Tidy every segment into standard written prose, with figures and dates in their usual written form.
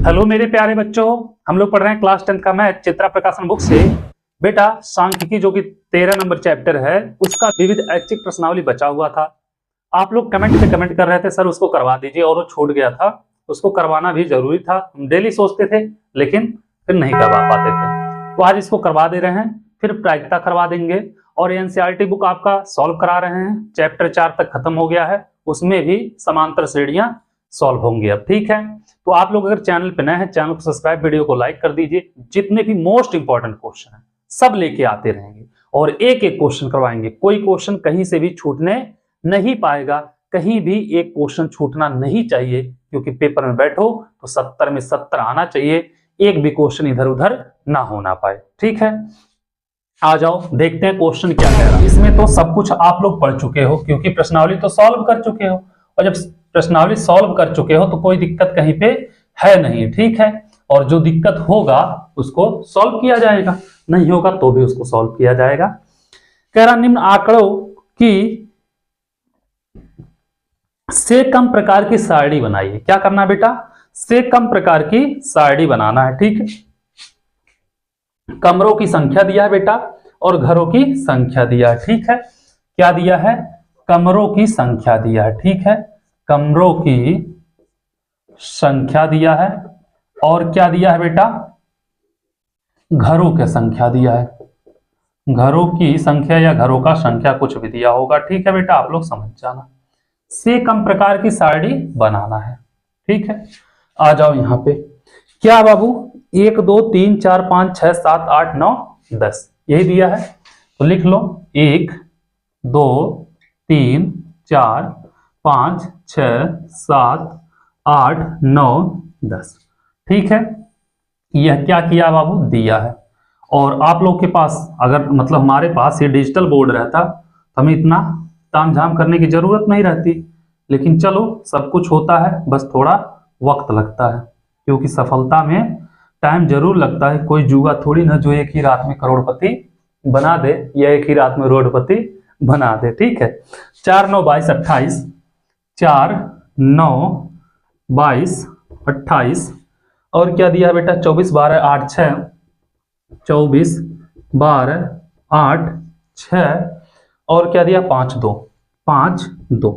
Hello मेरे प्यारे बच्चों, हम लोग पढ़ रहे हैं क्लास 10 का मैथ चित्रा प्रकाशन बुक से। बेटा सांख्यिकी जो कि 13 नंबर चैप्टर है उसका विविध ऐच्छिक प्रश्नावली बचा हुआ था। आप लोग कमेंट पे कमेंट कर रहे थे सर उसको करवा दीजिए, और वो छूट गया था, उसको करवाना भी जरूरी था। हम डेली सोचते थे लेकिन फिर नहीं करवा पाते थे, तो आज इसको करवा दे रहे हैं, फिर प्रायिकता करवा देंगे। और एनसीईआरटी बुक आपका सॉल्व करा रहे हैं, चैप्टर 4 तक खत्म हो गया है, उसमें भी समांतर श्रेणियां सॉल्व होंगी अब। ठीक है, तो आप लोग अगर चैनल पे नए हैं, चैनल को सब्सक्राइब, वीडियो को लाइक कर दीजिए। जितने भी मोस्ट इंपॉर्टेंट क्वेश्चन हैं सब लेके आते रहेंगे और एक एक क्वेश्चन करवाएंगे। कोई क्वेश्चन कहीं से भी छूटने नहीं पाएगा, कहीं भी एक क्वेश्चन छूटना नहीं चाहिए, क्योंकि पेपर में बैठो तो 70 में 70 आना चाहिए, एक भी क्वेश्चन इधर उधर ना होना पाए। ठीक है, आ जाओ देखते हैं क्वेश्चन क्या कह रहा है। इसमें तो सब कुछ आप लोग पढ़ चुके हो, क्योंकि प्रश्नावली तो सॉल्व कर चुके हो, और जब प्रश्नावली सॉल्व कर चुके हो तो कोई दिक्कत कहीं पे है नहीं। ठीक है, और जो दिक्कत होगा उसको सॉल्व किया जाएगा, नहीं होगा तो भी उसको सॉल्व किया जाएगा। कह रहा निम्न आंकड़ों की से कम प्रकार की सारणी बनाइए। क्या करना है बेटा? से कम प्रकार की सारणी बनाना है। ठीक है, कमरों की संख्या दिया है बेटा और घरों की संख्या दिया है। ठीक है, क्या दिया है? कमरों की संख्या दिया है। ठीक है, कमरों की संख्या दिया है, और क्या दिया है बेटा? घरों की संख्या दिया है। घरों की संख्या या घरों का संख्या कुछ भी दिया होगा। ठीक है बेटा, आप लोग समझ जाना। से कम प्रकार की सारणी बनाना है। ठीक है, आ जाओ यहां पे। क्या बाबू? 1 2 3 4 5 6 7 8 9 10 यही दिया है, तो लिख लो 1 2 3 4 5 6 7 8 9 10। ठीक है, यह क्या किया बाबू? दिया है। और आप लोग के पास अगर मतलब हमारे पास ये डिजिटल बोर्ड रहता तो हमें इतना तामझाम करने की जरूरत नहीं रहती, लेकिन चलो सब कुछ होता है, बस थोड़ा वक्त लगता है, क्योंकि सफलता में टाइम जरूर लगता है। कोई जुआ थोड़ी ना जो एक ही रात में करोड़पति बना दे या एक ही रात में रोडपति बना दे। ठीक है, 4 9 22 28, 4 9 22 28, और क्या दिया है बेटा? 24 12 8 6, 24 12 8 6, और क्या दिया? 5 2 5 2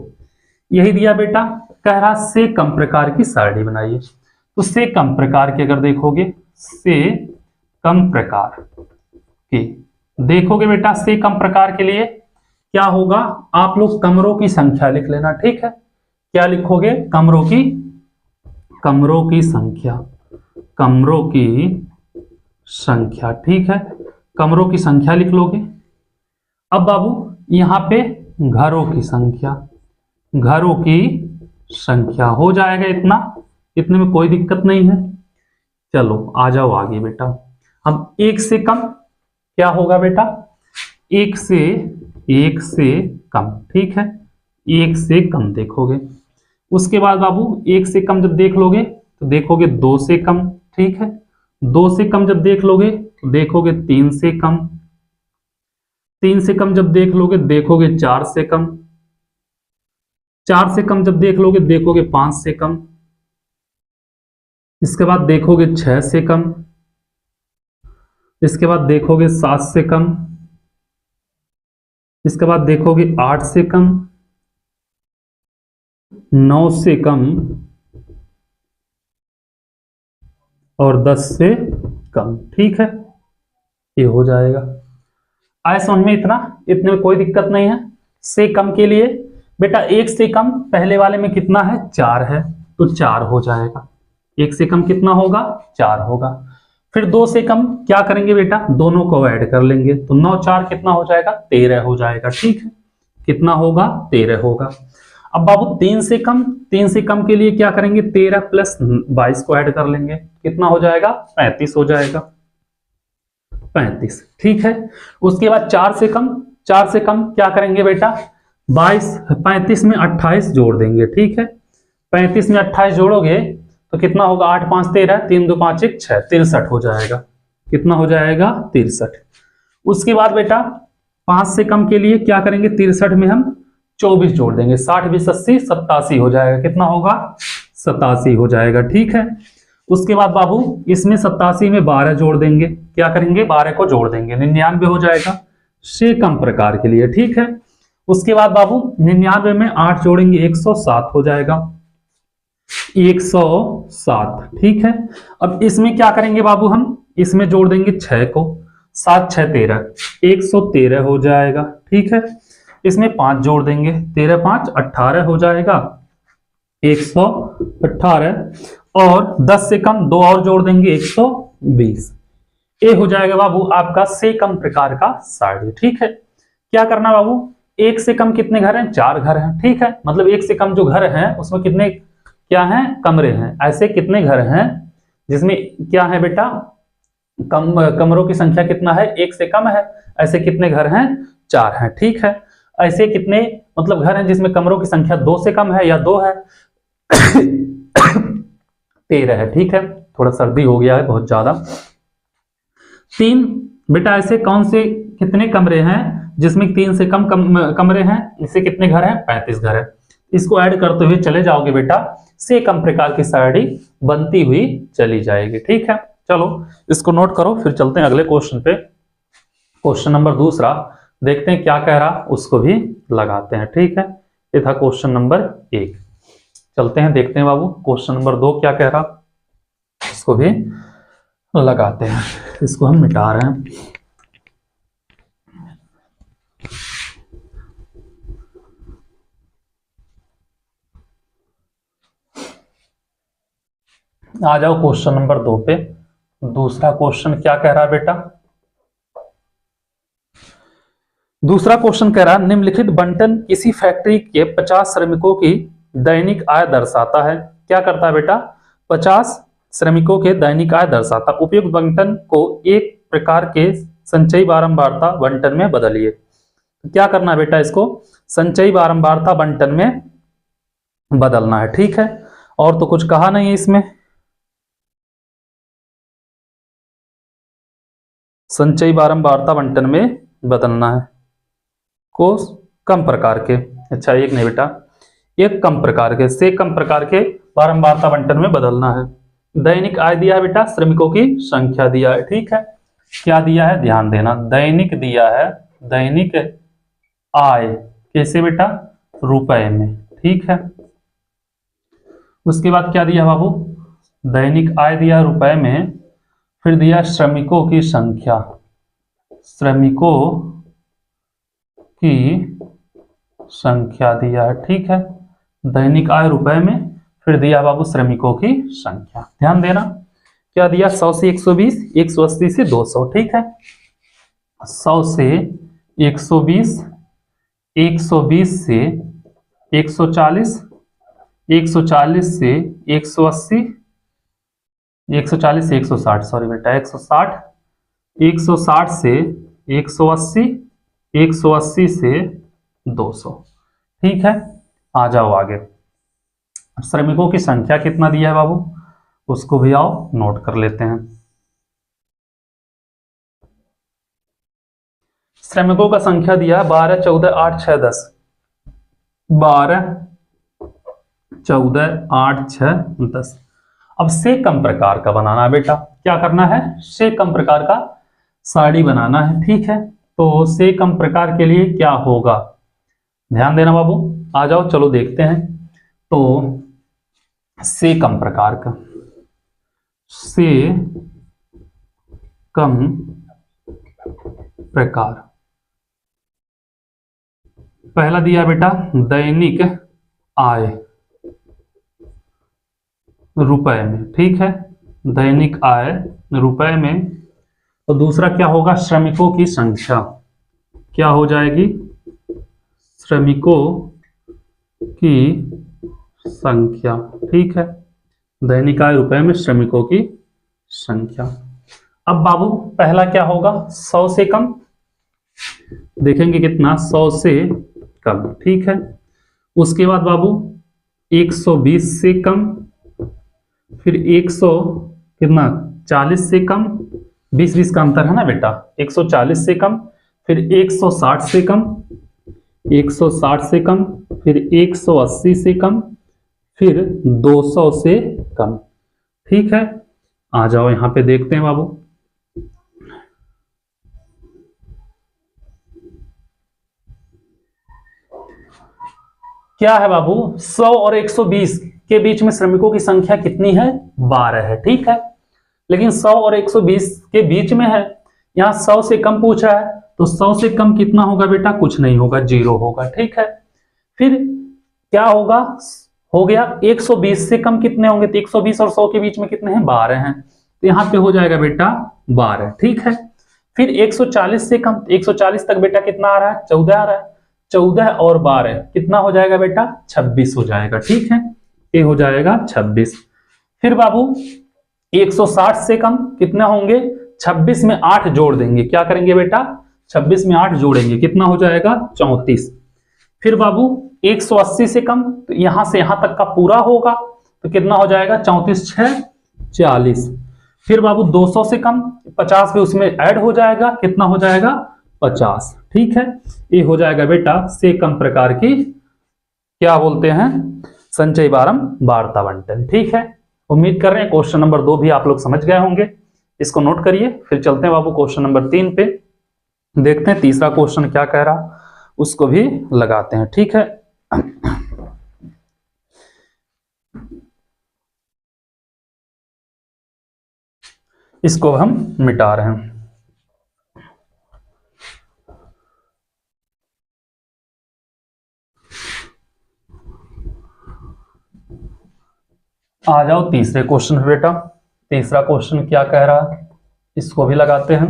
यही दिया बेटा। कह रहा से कम प्रकार की सारणी बनाइए, तो से कम प्रकार की अगर देखोगे, से कम प्रकार की देखोगे बेटा, से कम प्रकार के लिए क्या होगा? आप लोग कमरों की संख्या लिख लेना। ठीक है, क्या लिखोगे? कमरों की संख्या, कमरों की संख्या। ठीक है, कमरों की संख्या लिख लोगे। अब बाबू यहां पे घरों की संख्या, घरों की संख्या हो जाएगा इतना, इतने में कोई दिक्कत नहीं है। चलो आ जाओ आगे बेटा। अब 1 से कम क्या होगा बेटा? 1 से कम। ठीक है, 1 से कम देखोगे। उसके बाद बाबू 1 से कम जब देख लोगे तो देखोगे 2 से कम। ठीक है, 2 से कम जब देख लोगे तो देखोगे 3 से कम। 3 से कम जब देख लोगे देखोगे 4 से कम। 4 से कम जब देख लोगे देखोगे 5 से कम। इसके बाद देखोगे 6 से कम। इसके बाद देखोगे 7 से कम। इसके बाद देखोगे 8 से कम, 9 से कम, और 10 से कम। ठीक है, ये हो जाएगा। आए समझ में इतना? इतने में कोई दिक्कत नहीं है। से कम के लिए बेटा 1 से कम पहले वाले में कितना है? 4 है, तो 4 हो जाएगा। 1 से कम कितना होगा? 4 होगा। फिर 2 से कम क्या करेंगे बेटा? दोनों को ऐड कर लेंगे, तो 9 4 कितना हो जाएगा? 13 हो जाएगा। ठीक है, कितना होगा? 13 होगा। अब बाबू 3 से कम, 3 से कम के लिए क्या करेंगे? 13 प्लस 22 को ऐड कर लेंगे, कितना हो जाएगा? 35 हो जाएगा। 35। ठीक है, उसके बाद 4 से कम, 4 से कम क्या करेंगे बेटा? 22 35 में 28 जोड़ देंगे। ठीक है, 35 में 28 जोड़ोगे तो कितना होगा? 8 5 13, 3 2 5 1 6, 63 हो जाएगा। कितना हो जाएगा? 63। उसके बाद बेटा 5 से कम के लिए क्या करेंगे? 63 में हम 24 जोड़ देंगे, 60 20 80 87 हो जाएगा। कितना होगा? 87 हो जाएगा। ठीक है, उसके बाद बाबू इसमें 87 में 12 जोड़ देंगे, क्या करेंगे 12 को जोड़ देंगे, 99 हो जाएगा से कम प्रकार के लिए, ठीक है। उसके बाद बाबू 99 में 8 जोड़ेंगे 107 हो जाएगा, 107, ठीक है। अब इसमें क्या करेंगे बाबू, हम इसमें जोड़ देंगे 6 को, 7 6 13, 113 हो जाएगा, ठीक है। इसमें 5 जोड़ देंगे, 13 5 18 हो जाएगा, 118, और 10 से कम 2 और जोड़ देंगे 120। ये हो जाएगा बाबू आपका से कम प्रकार का सारणी, ठीक है। क्या करना बाबू, एक से कम कितने घर हैं, 4 घर हैं, ठीक है। मतलब एक से कम जो घर हैं उसमें कितने क्या हैं, कमरे हैं। ऐसे कितने घर हैं जिसमें क्या है बेटा, कमरों की संख्या कितना है, एक से कम है। ऐसे कितने घर हैं, 4 हैं, ठीक है। ऐसे कितने मतलब घर हैं जिसमें कमरों की संख्या 2 से कम है या 2 है 13 है, ठीक है। थोड़ा सर्दी हो गया है बहुत ज्यादा। 3 बेटा ऐसे कौन से कितने कमरे हैं जिसमें 3 से कम कमरे हैं, इससे कितने घर हैं, 35 घर है। इसको ऐड करते हुए चले जाओगे बेटा, से कम प्रकार की सारणी बनती हुई चली जाएगी, ठीक है। चलो इसको नोट करो, फिर चलते हैं अगले क्वेश्चन पे। क्वेश्चन नंबर दूसरा देखते हैं क्या कह रहा, उसको भी लगाते हैं, ठीक है। ये था क्वेश्चन नंबर 1। चलते हैं देखते हैं बाबू क्वेश्चन नंबर 2 क्या कह रहा, इसको भी लगाते हैं। इसको हम मिटा रहे हैं। आ जाओ क्वेश्चन नंबर 2 पे। दूसरा क्वेश्चन क्या कह रहा है बेटा, दूसरा क्वेश्चन कह रहा है निम्नलिखित बंटन किसी फैक्ट्री के 50 श्रमिकों की दैनिक आय दर्शाता है। क्या करता है बेटा, 50 श्रमिकों के दैनिक आय दर्शाता। उपयुक्त बंटन को एक प्रकार के संचयी बारंबारता बंटन में बदलिए। तो क्या करना है बेटा, इसको संचयी बारंबारता बंटन में बदलना है, ठीक है। और तो कुछ कहा नहीं है इसमें, संचयी बारंबारता बंटन में बदलना है को कम प्रकार के, अच्छा एक नहीं बेटा, एक कम प्रकार के से कम प्रकार के बारंबारता बंटन में बदलना है। दैनिक आय दिया है बेटा, श्रमिकों की संख्या दिया है, ठीक है। क्या दिया है ध्यान देना, दैनिक दिया है, दैनिक आय कैसे बेटा, रुपए में, ठीक है। उसके बाद क्या दिया बाबू, दैनिक आय दिया रुपए में, फिर दिया श्रमिकों की संख्या, श्रमिकों की संख्या दिया है, ठीक है। दैनिक आय रुपए में, फिर दिया बाबू श्रमिकों की संख्या। ध्यान देना क्या दिया, 100 से 120, 180 से 200, ठीक है। 100 से 120, 120 से 140, 140 से 180, 140 से 160, सॉरी बेटा 160, 160 से 180, 180 से 200, ठीक है। आ जाओ आगे, श्रमिकों की संख्या कितना दिया है बाबू, उसको भी आओ नोट कर लेते हैं। श्रमिकों का संख्या दिया 12 14 8 6 10, 12 14 8 6 10। अब से कम प्रकार का बनाना है बेटा, क्या करना है, से कम प्रकार का सारणी बनाना है, ठीक है। तो से कम प्रकार के लिए क्या होगा, ध्यान देना बाबू, आ जाओ चलो देखते हैं। तो से कम प्रकार का, से कम प्रकार, पहला दिया बेटा दैनिक आय रुपए में, ठीक है, दैनिक आय रुपए में। तो दूसरा क्या होगा, श्रमिकों की संख्या, क्या हो जाएगी, श्रमिकों की संख्या, ठीक है। दैनिक आय रुपए में श्रमिकों की संख्या। अब बाबू पहला क्या होगा, 100 से कम, देखेंगे कितना, 100 से कम, ठीक है। उसके बाद बाबू 120 से कम, फिर 100 कितना 40 से कम, 20 का अंतर है ना बेटा, 140 से कम, फिर 160 से कम, 160 से कम, फिर 180 से कम, फिर 200 से कम, ठीक है। आ जाओ यहां पे देखते हैं बाबू। क्या है बाबू, 100 और 120 के बीच में श्रमिकों की संख्या कितनी है, 12 है, ठीक है। लेकिन 100 और 120 के बीच में है, यहां 100 से कम पूछा है, तो 100 से कम कितना होगा बेटा, कुछ नहीं होगा, 0 होगा, ठीक है। फिर क्या होगा, हो गया 120 से कम कितने होंगे, तो 120 और 100 के बीच में कितने हैं, 12 हैं, तो यहां पे हो जाएगा बेटा 12, ठीक है। फिर 140 से कम, 140 तक बेटा कितना आ रहा है, 14 आ रहा है, 14 और 12 कितना हो जाएगा बेटा, 26 हो जाएगा, ठीक है, ये हो जाएगा 26। फिर बाबू 160 से कम कितने होंगे, 26 में 8 जोड़ देंगे, क्या करेंगे बेटा, 26 में 8 जोड़ेंगे, कितना हो जाएगा, 34। फिर बाबू 180 से कम, तो यहां से यहां तक का पूरा होगा, तो कितना हो जाएगा, 34 6 40। फिर बाबू 200 से कम, 50 भी उसमें ऐड हो जाएगा, कितना हो जाएगा, 50, ठीक है। ये हो जाएगा बेटा से कम प्रकार की क्या बोलते हैं, संचयी बारंबारता बंटन, ठीक है। उम्मीद कर रहे हैं क्वेश्चन नंबर 2 भी आप लोग समझ गए होंगे, इसको नोट करिए। फिर चलते हैं बाबू क्वेश्चन नंबर 3 पे, देखते हैं तीसरा क्वेश्चन क्या कह रहा, उसको भी लगाते हैं, ठीक है। इसको हम मिटा रहे हैं। आ जाओ तीसरे क्वेश्चन बेटा। तीसरा क्वेश्चन क्या कह रहा है, इसको भी लगाते हैं।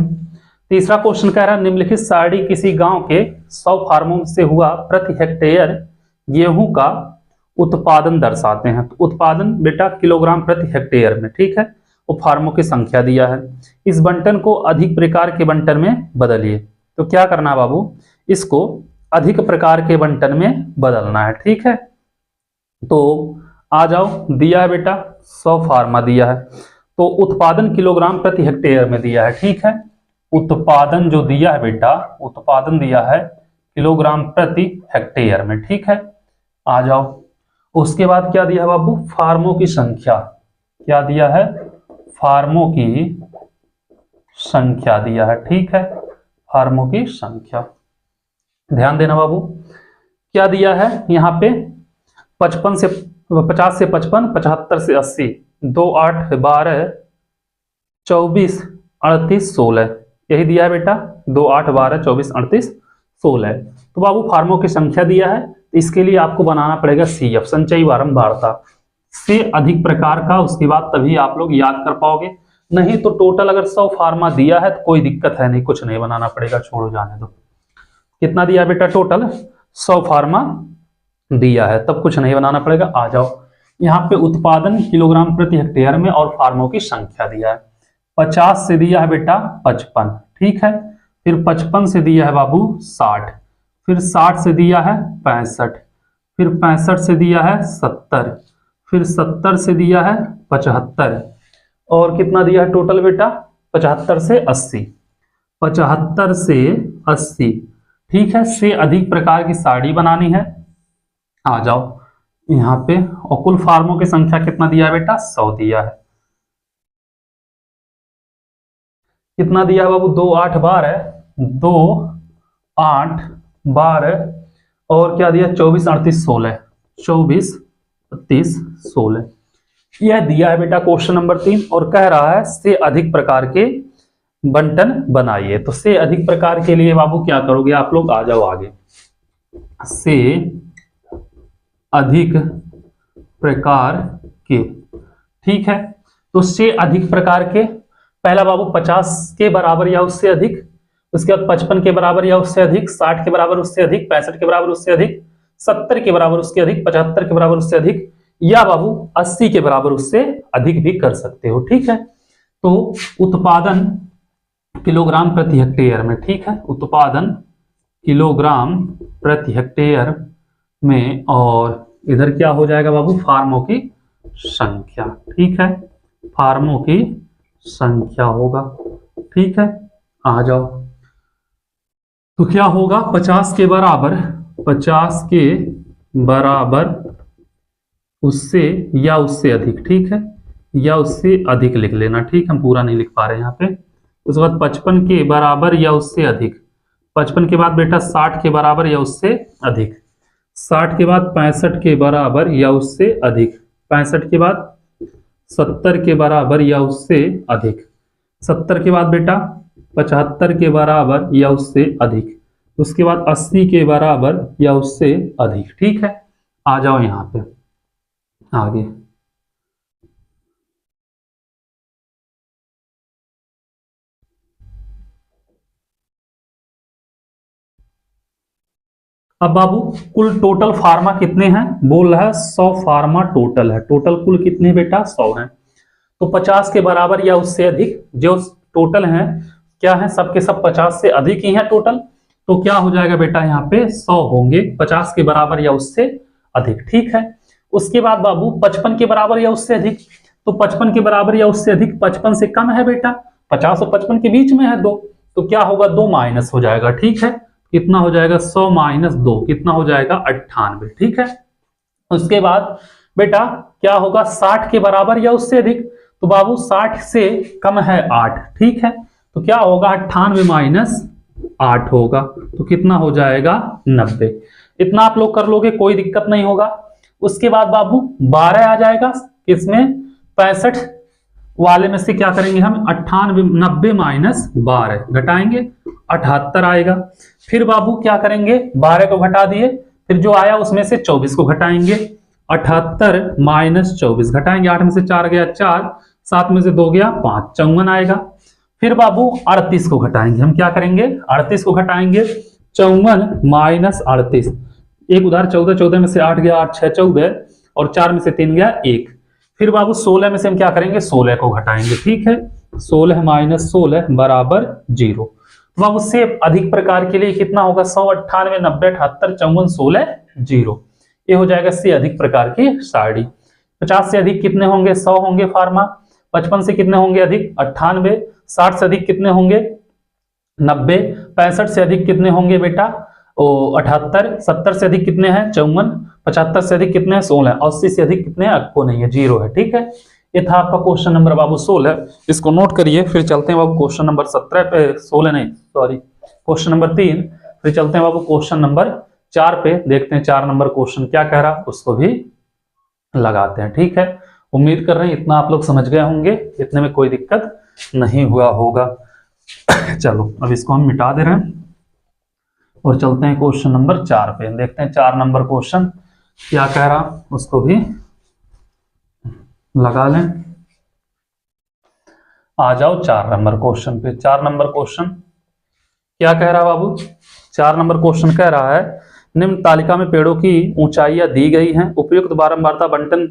तीसरा क्वेश्चन कह रहा है, निम्नलिखित सारणी किसी गांव के 100 फार्मों से हुआ प्रति हेक्टेयर गेहूं का उत्पादन दर्शाते हैं। तो उत्पादन बेटा किलोग्राम प्रति हेक्टेयर में, ठीक है। वो फार्मों की संख्या दिया है, इस बंटन को अधिक प्रकार के बंटन में बदलिए। तो क्या करना है बाबू, इसको अधिक प्रकार के बंटन में बदलना है, ठीक है। तो आ जाओ, दिया है बेटा 100 फार्मा दिया है, तो उत्पादन किलोग्राम प्रति हेक्टेयर में दिया है, ठीक है। उत्पादन जो दिया है बेटा, उत्पादन दिया है किलोग्राम प्रति हेक्टेयर में, ठीक है। आ जाओ, उसके बाद क्या दिया है बाबू, फार्मों की संख्या, क्या दिया है, फार्मों की संख्या दिया है, ठीक है। फार्मों की संख्या ध्यान देना बाबू, क्या दिया है यहाँ पे, 50 से 55, 75 से 80, 2 8 12 24 38 16, यही दिया है बेटा, 2 8 12 24 38 16। तो बाबू फार्मों की संख्या दिया है, इसके लिए आपको बनाना पड़ेगा CF, संचयी बारंबारता से अधिक प्रकार का, उसके बाद तभी आप लोग याद कर पाओगे, नहीं तो टोटल अगर 100 फार्मा दिया है तो कोई दिक्कत है नहीं, कुछ नहीं बनाना पड़ेगा, छोड़ो जाने दो। कितना दिया बेटा, टोटल 100 फार्मा दिया है, तब कुछ नहीं बनाना पड़ेगा। आ जाओ, यहाँ पे उत्पादन किलोग्राम प्रति हेक्टेयर में और फार्मों की संख्या दिया है, 50 से दिया है बेटा 55, ठीक है। फिर 55 से दिया है बाबू 60, फिर 60 से दिया है 65, फिर 65 से दिया है 70, फिर 70 से दिया है 75, और कितना दिया है टोटल बेटा, 75 से 80, 75 से 80, ठीक है। से अधिक प्रकार की साड़ी बनानी है। आ जाओ यहाँ पे, और कुल फार्मों की संख्या कितना दिया है बेटा, 100 दिया है। कितना दिया है बाबू, 2 8 12, 2 8 12, और क्या दिया, 24 38 16, 24 38 16, यह दिया है बेटा क्वेश्चन नंबर 3। और कह रहा है से अधिक प्रकार के बंटन बनाइए। तो से अधिक प्रकार के लिए बाबू क्या करोगे आप लोग, आ जाओ आगे, से अधिक प्रकार के, ठीक है। तो से अधिक प्रकार के, पहला बाबू 50 के बराबर या उससे अधिक, उसके बाद 55 के बराबर या उससे अधिक, 60 के बराबर उससे अधिक, 65 के बराबर उससे अधिक, 70 के बराबर उसके अधिक, 75 के बराबर उससे अधिक, या बाबू 80 के बराबर उससे अधिक भी कर सकते हो, ठीक है। तो उत्पादन किलोग्राम प्रति हेक्टेयर में, ठीक है, उत्पादन किलोग्राम प्रति हेक्टेयर में, और इधर क्या हो जाएगा बाबू, फार्मों की संख्या, ठीक है, फार्मों की संख्या होगा, ठीक है। आ जाओ, तो क्या होगा, 50 के बराबर, 50 के बराबर उससे या उससे अधिक, ठीक है, या उससे अधिक लिख लेना, ठीक, हम पूरा नहीं लिख पा रहे हैं यहाँ पे। उसके बाद 55 के बराबर या उससे अधिक, 55 के बाद बेटा 60 के बराबर या उससे अधिक, 60 के बाद 65 के बराबर या उससे अधिक, 65 के बाद 70 के बराबर या उससे अधिक, 70 के बाद बेटा 75 के बराबर या उससे अधिक, उसके बाद 80 के बराबर या उससे अधिक। ठीक है, आ जाओ यहाँ पे आगे। अब बाबू कुल टोटल फार्मा कितने हैं, बोल रहा है 100 फार्मा टोटल है, टोटल कुल कितने बेटा 100 हैं। तो 50 के बराबर या उससे अधिक जो टोटल हैं क्या है, सबके सब 50 से अधिक ही हैं टोटल, तो क्या हो जाएगा बेटा यहाँ पे 100 होंगे 50 के बराबर या उससे अधिक। ठीक है, उसके बाद बाबू 55 के बराबर या उससे अधिक, तो 55 के बराबर या उससे अधिक 55 से कम है बेटा, 50 और 55 के बीच में है 2, तो क्या होगा 2 माइनस हो जाएगा। ठीक है, कितना हो जाएगा 100 माइनस 2 कितना हो जाएगा 98। ठीक है, उसके बाद बेटा क्या होगा 60 के बराबर या उससे अधिक, तो बाबू 60 से कम है 8। ठीक है, तो क्या होगा 98 माइनस 8 होगा, तो कितना हो जाएगा 90। इतना आप लोग कर लोगे, कोई दिक्कत नहीं होगा। उसके बाद बाबू 12 आ जाएगा, किसमें 65 वाले में से क्या करेंगे हम 98 90 माइनस 12 घटाएंगे 78 आएगा। फिर बाबू क्या करेंगे 12 को घटा दिए, फिर जो आया उसमें से 24 को घटाएंगे, 78 माइनस 24 घटाएंगे, 8 में से 4 गया 4, 7 में से 2 गया 5, 54 आएगा। फिर बाबू 38 को घटाएंगे, हम क्या करेंगे 38 को घटाएंगे, 54 माइनस 38, एक उधार 14, 14 में से 8 गया 8 6 14 और 4 में से 3 गया 1। फिर बाबू 16 में से हम क्या करेंगे 16 को घटाएंगे। ठीक है, 16 माइनस 16 बराबर 0। तो बाबू उससे अधिक प्रकार के लिए कितना होगा 100 98 90 78 54 16 0, ये हो जाएगा इससे अधिक प्रकार की सारणी। 50 से अधिक कितने होंगे 100 होंगे फार्मा, 55 से कितने होंगे अधिक 98, 60 से अधिक कितने होंगे 90, 65 से अधिक कितने होंगे बेटा 78, 70 से अधिक कितने हैं 54, 75 से अधिक कितने हैं 16, 80 से अधिक कितने हैं आपको नहीं है 0 है। ठीक है, ये था आपका क्वेश्चन नंबर बाबू 16, इसको नोट करिए। फिर चलते हैं बाबू क्वेश्चन नंबर 17 पे, 16 नहीं सॉरी क्वेश्चन नंबर 3, फिर चलते हैं बाबू क्वेश्चन नंबर 4 पे, देखते हैं 4 नंबर क्वेश्चन क्या कह रहा उसको भी लगाते हैं। ठीक है, उम्मीद कर रहे हैं इतना आप लोग समझ गए होंगे, इतने में कोई दिक्कत नहीं हुआ होगा। चलो अब इसको हम मिटा दे रहे हैं और चलते हैं क्वेश्चन नंबर 4 पे, देखते हैं 4 नंबर क्वेश्चन क्या कह रहा उसको भी लगा लें। आ जाओ 4 नंबर क्वेश्चन पे। 4 नंबर क्वेश्चन क्या कह रहा बाबू, 4 नंबर क्वेश्चन कह रहा है निम्न तालिका में पेड़ों की ऊंचाइयां दी गई हैं, उपयुक्त बारंबारता बंटन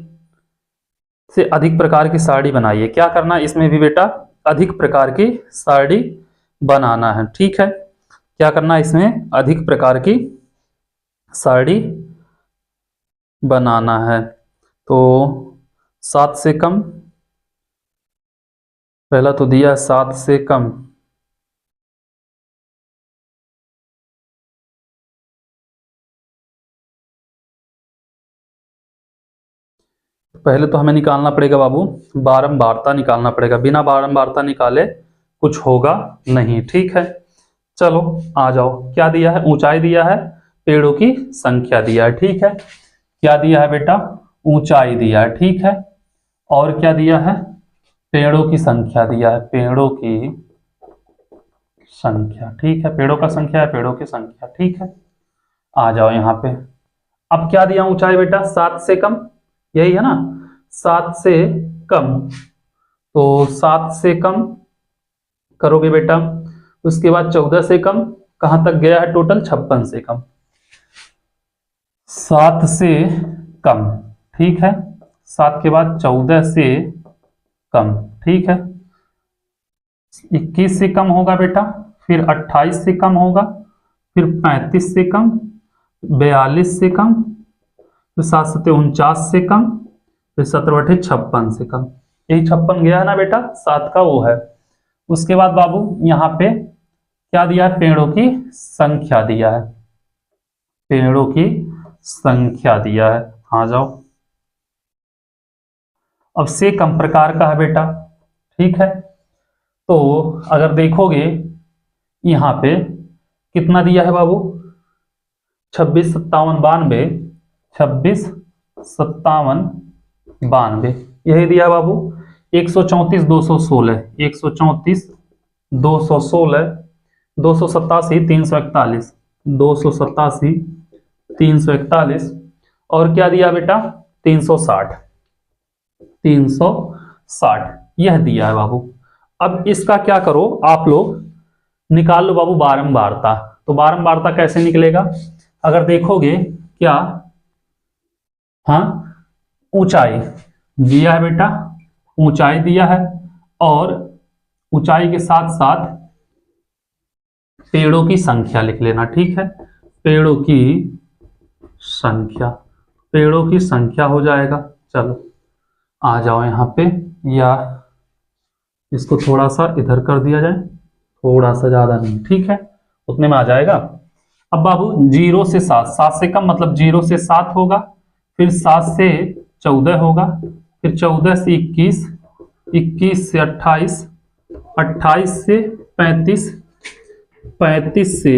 से अधिक प्रकार की सारणी बनाइए। क्या करना है इसमें भी बेटा अधिक प्रकार की सारणी बनाना है। ठीक है, क्या करना है इसमें अधिक प्रकार की सारणी बनाना है, तो 7 से कम, पहला तो दिया 7 से कम, पहले तो हमें निकालना पड़ेगा बाबू बारंबारता निकालना पड़ेगा, बिना बारंबारता निकाले कुछ होगा नहीं। ठीक है, चलो आ जाओ। क्या दिया है ऊंचाई दिया है, पेड़ों की संख्या दिया है। ठीक है, क्या दिया है बेटा ऊंचाई दिया है। ठीक है, और क्या दिया है पेड़ों की संख्या दिया है, पेड़ों की संख्या। ठीक है, पेड़ों का संख्या है पेड़ों की संख्या। ठीक है, आ जाओ यहाँ पे। अब क्या दिया ऊंचाई बेटा 7 से कम, यही है ना 7 से कम, तो 7 से कम करोगे बेटा, उसके बाद 14 से कम, कहां तक गया है टोटल 56 से कम, 7 से कम। ठीक है, 7 के बाद 14 से कम। ठीक है, 21 से कम होगा बेटा, फिर 28 से कम होगा, फिर 35 से कम, 42 से कम, फिर 7 सत्ते 49 से कम, फिर 17 बटे 56 से कम। यही 56 गया है ना बेटा 7 का वो है। उसके बाद बाबू यहाँ पे क्या दिया है पेड़ों की संख्या दिया है, पेड़ों की संख्या दिया है। आ जाओ, अब से कम प्रकार का है बेटा, ठीक है। तो अगर देखोगे यहाँ पे कितना दिया है बाबू, 26 57 92, 26 57 92 यही दिया है बाबू। 134 216, 134 216, 287 341, 287 341 और क्या दिया बेटा 360, 360 यह दिया है बाबू। अब इसका क्या करो आप लोग, निकाल लो बाबू बारंबारता। तो बारंबारता कैसे निकलेगा, अगर देखोगे क्या, हाँ ऊंचाई दिया है बेटा, ऊंचाई दिया है और ऊंचाई के साथ साथ पेड़ों की संख्या लिख लेना, ठीक है। पेड़ों की संख्या, पेड़ों की संख्या हो जाएगा। चलो आ जाओ यहाँ पे, या इसको थोड़ा सा इधर कर दिया जाए, थोड़ा सा ज्यादा नहीं, ठीक है, उतने में आ जाएगा। अब बाबू 0 से 7, 7 से कम मतलब 0 से 7 होगा, फिर 7 से 14 होगा, फिर 14 से 21, 21 से 28, 28 से 35, 35 से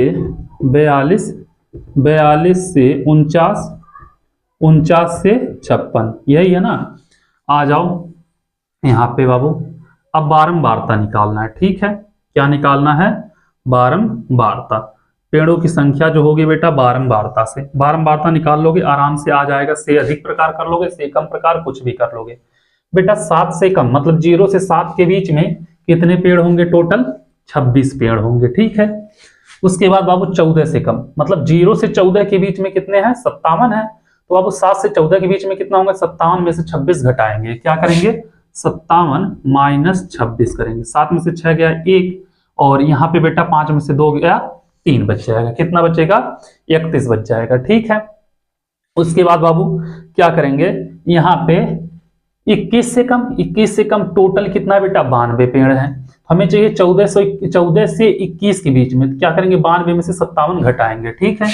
42, 42 से 49, 49 से 56, यही है ना। आ जाओ यहाँ पे बाबू, अब बारंबारता निकालना है, ठीक है। क्या निकालना है, बारंबारता। पेड़ों की संख्या जो होगी बेटा बारंबारता से, बारंबारता निकाल लोगे आराम से आ जाएगा। से अधिक प्रकार कर लोगे, से कम प्रकार कुछ भी कर लोगे बेटा। 7 से कम मतलब 0 से 7 के बीच में कितने पेड़ होंगे, टोटल 26 पेड़ होंगे, ठीक है। उसके बाद बाबू 14 से कम मतलब 0 से 14 के बीच में कितने हैं, 57 है। तो बाबू 7 से 14 के बीच में कितना होंगे, 57 में से 26 घटाएंगे, क्या करेंगे 57 माइनस 26 करेंगे। 7 में से 6 गया 1 और यहाँ पे बेटा 5 में से 2 गया 3 बच जाएगा, कितना बचेगा 31 बच जाएगा, ठीक है। उसके बाद बाबू क्या करेंगे, यहाँ पे 21 से कम, 21 से कम टोटल कितना बेटा 92 पेड़ हैं। हमें चाहिए 14 से 21 के बीच में, क्या करेंगे 92 में से 57 घटाएंगे, ठीक है।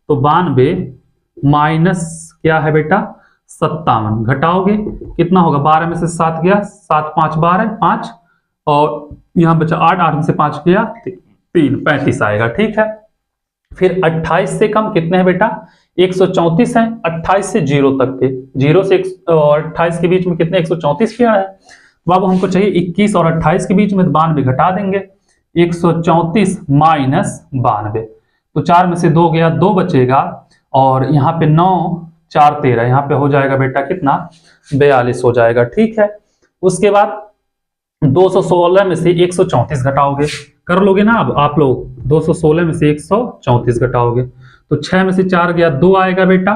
तो 92 माइनस क्या है बेटा 57 घटाओगे कितना होगा, 12 में से 7 गया 7 5 12 5 और यहां बचा 8, 8 में से 5 गया 3, 35 आएगा, ठीक है। फिर 28 से कम कितने हैं बेटा 134 हैं। 28 से 0 तक के, 0 से और 28 के बीच में कितने 134 पेड़ है बाबू। हमको चाहिए 21 और 28 के बीच में, 92 घटा देंगे, 134 माइनस 92, तो 4 में से 2 गया 2 बचेगा और यहाँ पे 9 4 13, यहाँ पे हो जाएगा बेटा कितना 42 हो जाएगा, ठीक है। उसके बाद 216 में से 134 घटाओगे, कर लोगे ना अब आप लोग, 216 में से 134 घटाओगे तो 6 में से 4 गया 2 आएगा बेटा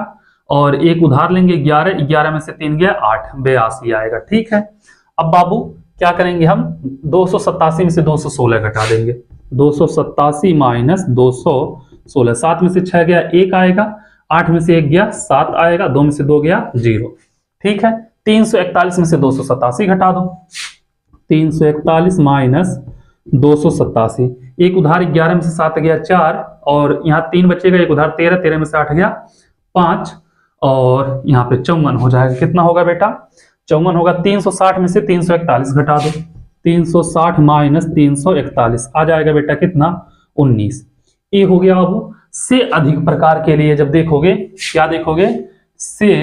और एक उधार लेंगे 11, 11 में से 3 गया 8, 82 आएगा, ठीक है। अब बाबू क्या करेंगे हम 287 में से 216 घटा देंगे, 287 माइनस 216, 7 में से 6 गया 1 आएगा, 8 में से 1 गया 7 आएगा, 2 में से 2 गया 0, ठीक है। 341 में से 287 घटा दो, 341 माइनस 287, एक उधार 11 में से 7 गया 4 और यहाँ 3 बचेगा, एक उधार 13, 13 में से 8 गया 5 और यहाँ पे 54 हो जाएगा। कितना होगा बेटा 54 होगा। 360 में से 341 घटा दो, 360 माइनस 341 आ जाएगा बेटा कितना 19। ये हो गया बाबू से अधिक प्रकार के लिए। जब देखोगे क्या देखोगे, से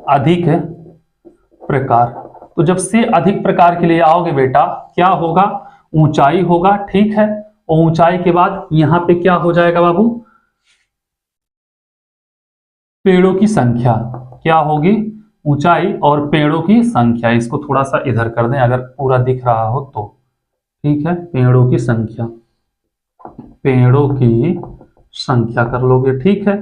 अधिक प्रकार, तो जब से अधिक प्रकार के लिए आओगे बेटा क्या होगा, ऊंचाई होगा, ठीक है। और ऊंचाई के बाद यहां पे क्या हो जाएगा बाबू, पेड़ों की संख्या क्या होगी, ऊंचाई और पेड़ों की संख्या। इसको थोड़ा सा इधर कर दें अगर पूरा दिख रहा हो तो, ठीक है। पेड़ों की संख्या, पेड़ों की संख्या कर लोगे, ठीक है।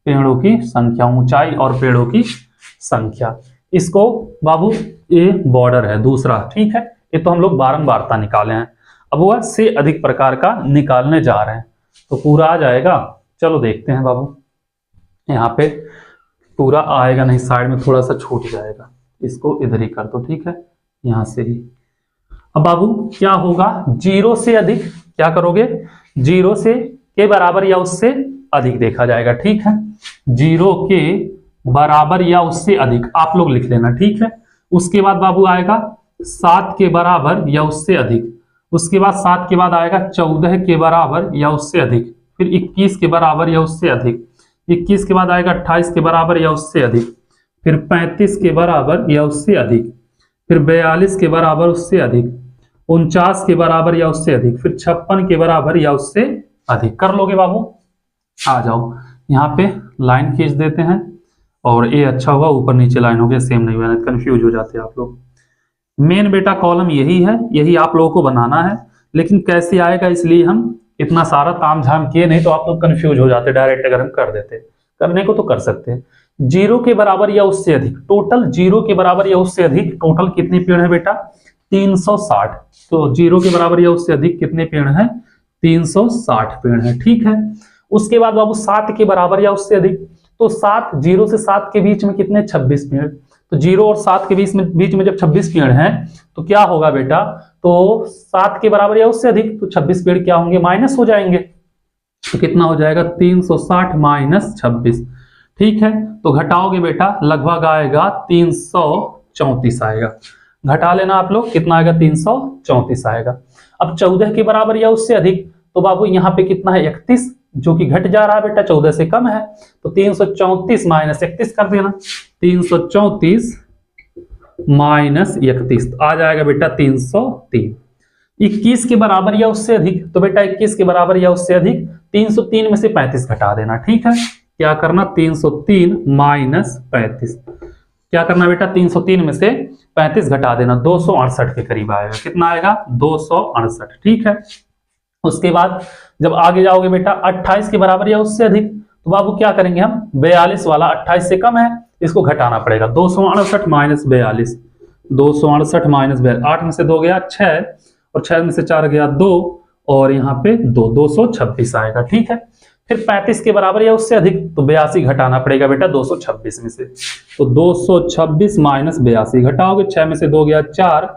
पेड़ों की संख्या, ऊंचाई और पेड़ों की संख्या। इसको बाबू ये बॉर्डर है दूसरा, ठीक है। ये तो हम लोग बारंबारता निकाले हैं, अब वह से अधिक प्रकार का निकालने जा रहे हैं तो पूरा आ जाएगा। चलो देखते हैं बाबू, यहाँ पे पूरा आएगा नहीं, साइड में थोड़ा सा छूट जाएगा, इसको इधर ही कर दो, ठीक है, यहां से ही। अब बाबू क्या होगा, 0 से अधिक क्या करोगे, 0 से के बराबर या उससे अधिक देखा जाएगा, ठीक है। 0 के बराबर या उससे अधिक आप लोग लिख लेना, ठीक है। उसके बाद बाबू आएगा 7 के बराबर या उससे अधिक, उसके बाद 7 के बाद आएगा 14 के बराबर या उससे अधिक, फिर 21 के बराबर या उससे अधिक, 21 के बाद आएगा 28 के बराबर या उससे अधिक, फिर 35 के बराबर या उससे अधिक, फिर 42 के बराबर उससे अधिक, 49 के बराबर या उससे अधिक, फिर 56 के बराबर या उससे अधिक। कर लोगे बाबू? आ जाओ, यहाँ पे लाइन खींच देते हैं और ये अच्छा हुआ ऊपर नीचे लाइन हो गया, सेम नहीं हुआ, कंफ्यूज हो जाते हैं आप लोग। मेन बेटा कॉलम यही है, यही आप लोगों को बनाना है, लेकिन कैसे आएगा इसलिए हम इतना सारा तामझाम किए, नहीं तो आप लोग कंफ्यूज हो जाते डायरेक्ट। अगर हम कर देते, करने को तो कर सकते हैं। 0 के बराबर या उससे अधिक, टोटल 0 के बराबर या उससे अधिक टोटल कितने पेड़ है बेटा? 360। तो 0 के बराबर या उससे अधिक कितने पेड़ हैं? 360 पेड़ है, ठीक है। उसके बाद बाबू 7 के बराबर या उससे अधिक, तो 0 से 7 के बीच में कितने? 26 पेड़। तो 0 और 7 के बीच में जब 26 पेड़ हैं तो क्या होगा बेटा? तो 7 के बराबर या उससे अधिक, तो 26 पेड़ क्या होंगे? माइनस हो जाएंगे। तो कितना हो जाएगा? 360 माइनस 26, ठीक है। तो घटाओगे बेटा, लगभग आएगा 334 आएगा। घटा लेना आप लोग, कितना आएगा? 334 आएगा। अब 14 के बराबर या उससे अधिक, तो बाबू यहाँ पे कितना है? 31, जो कि घट जा रहा है बेटा, 14 से कम है। तो 334 माइनस 31 कर देना, 334 माइनस 31 आ जाएगा बेटा 303। 21 के बराबर या उससे अधिक, तो बेटा 21 के बराबर या उससे अधिक 303 में से 35 घटा देना, ठीक है। क्या करना? 303 माइनस 35, क्या करना बेटा? 303 में से 35 घटा देना, 268 के करीब आएगा। कितना आएगा? 268, ठीक है। उसके बाद जब आगे जाओगे बेटा 28 के बराबर या उससे अधिक, तो बाबू क्या करेंगे हम? 42 वाला 28 से कम है, इसको घटाना पड़ेगा। 268 माइनस 42, 268 माइनस 42, 8 में से 2 गया 6, और 6 में से 4 गया 2, और यहाँ पे 226 आएगा, ठीक है। फिर 35 के बराबर या उससे अधिक, तो 82 घटाना पड़ेगा बेटा 226 में से। तो 226 माइनस 82 घटाओगे, 6 में से 2 गया 4,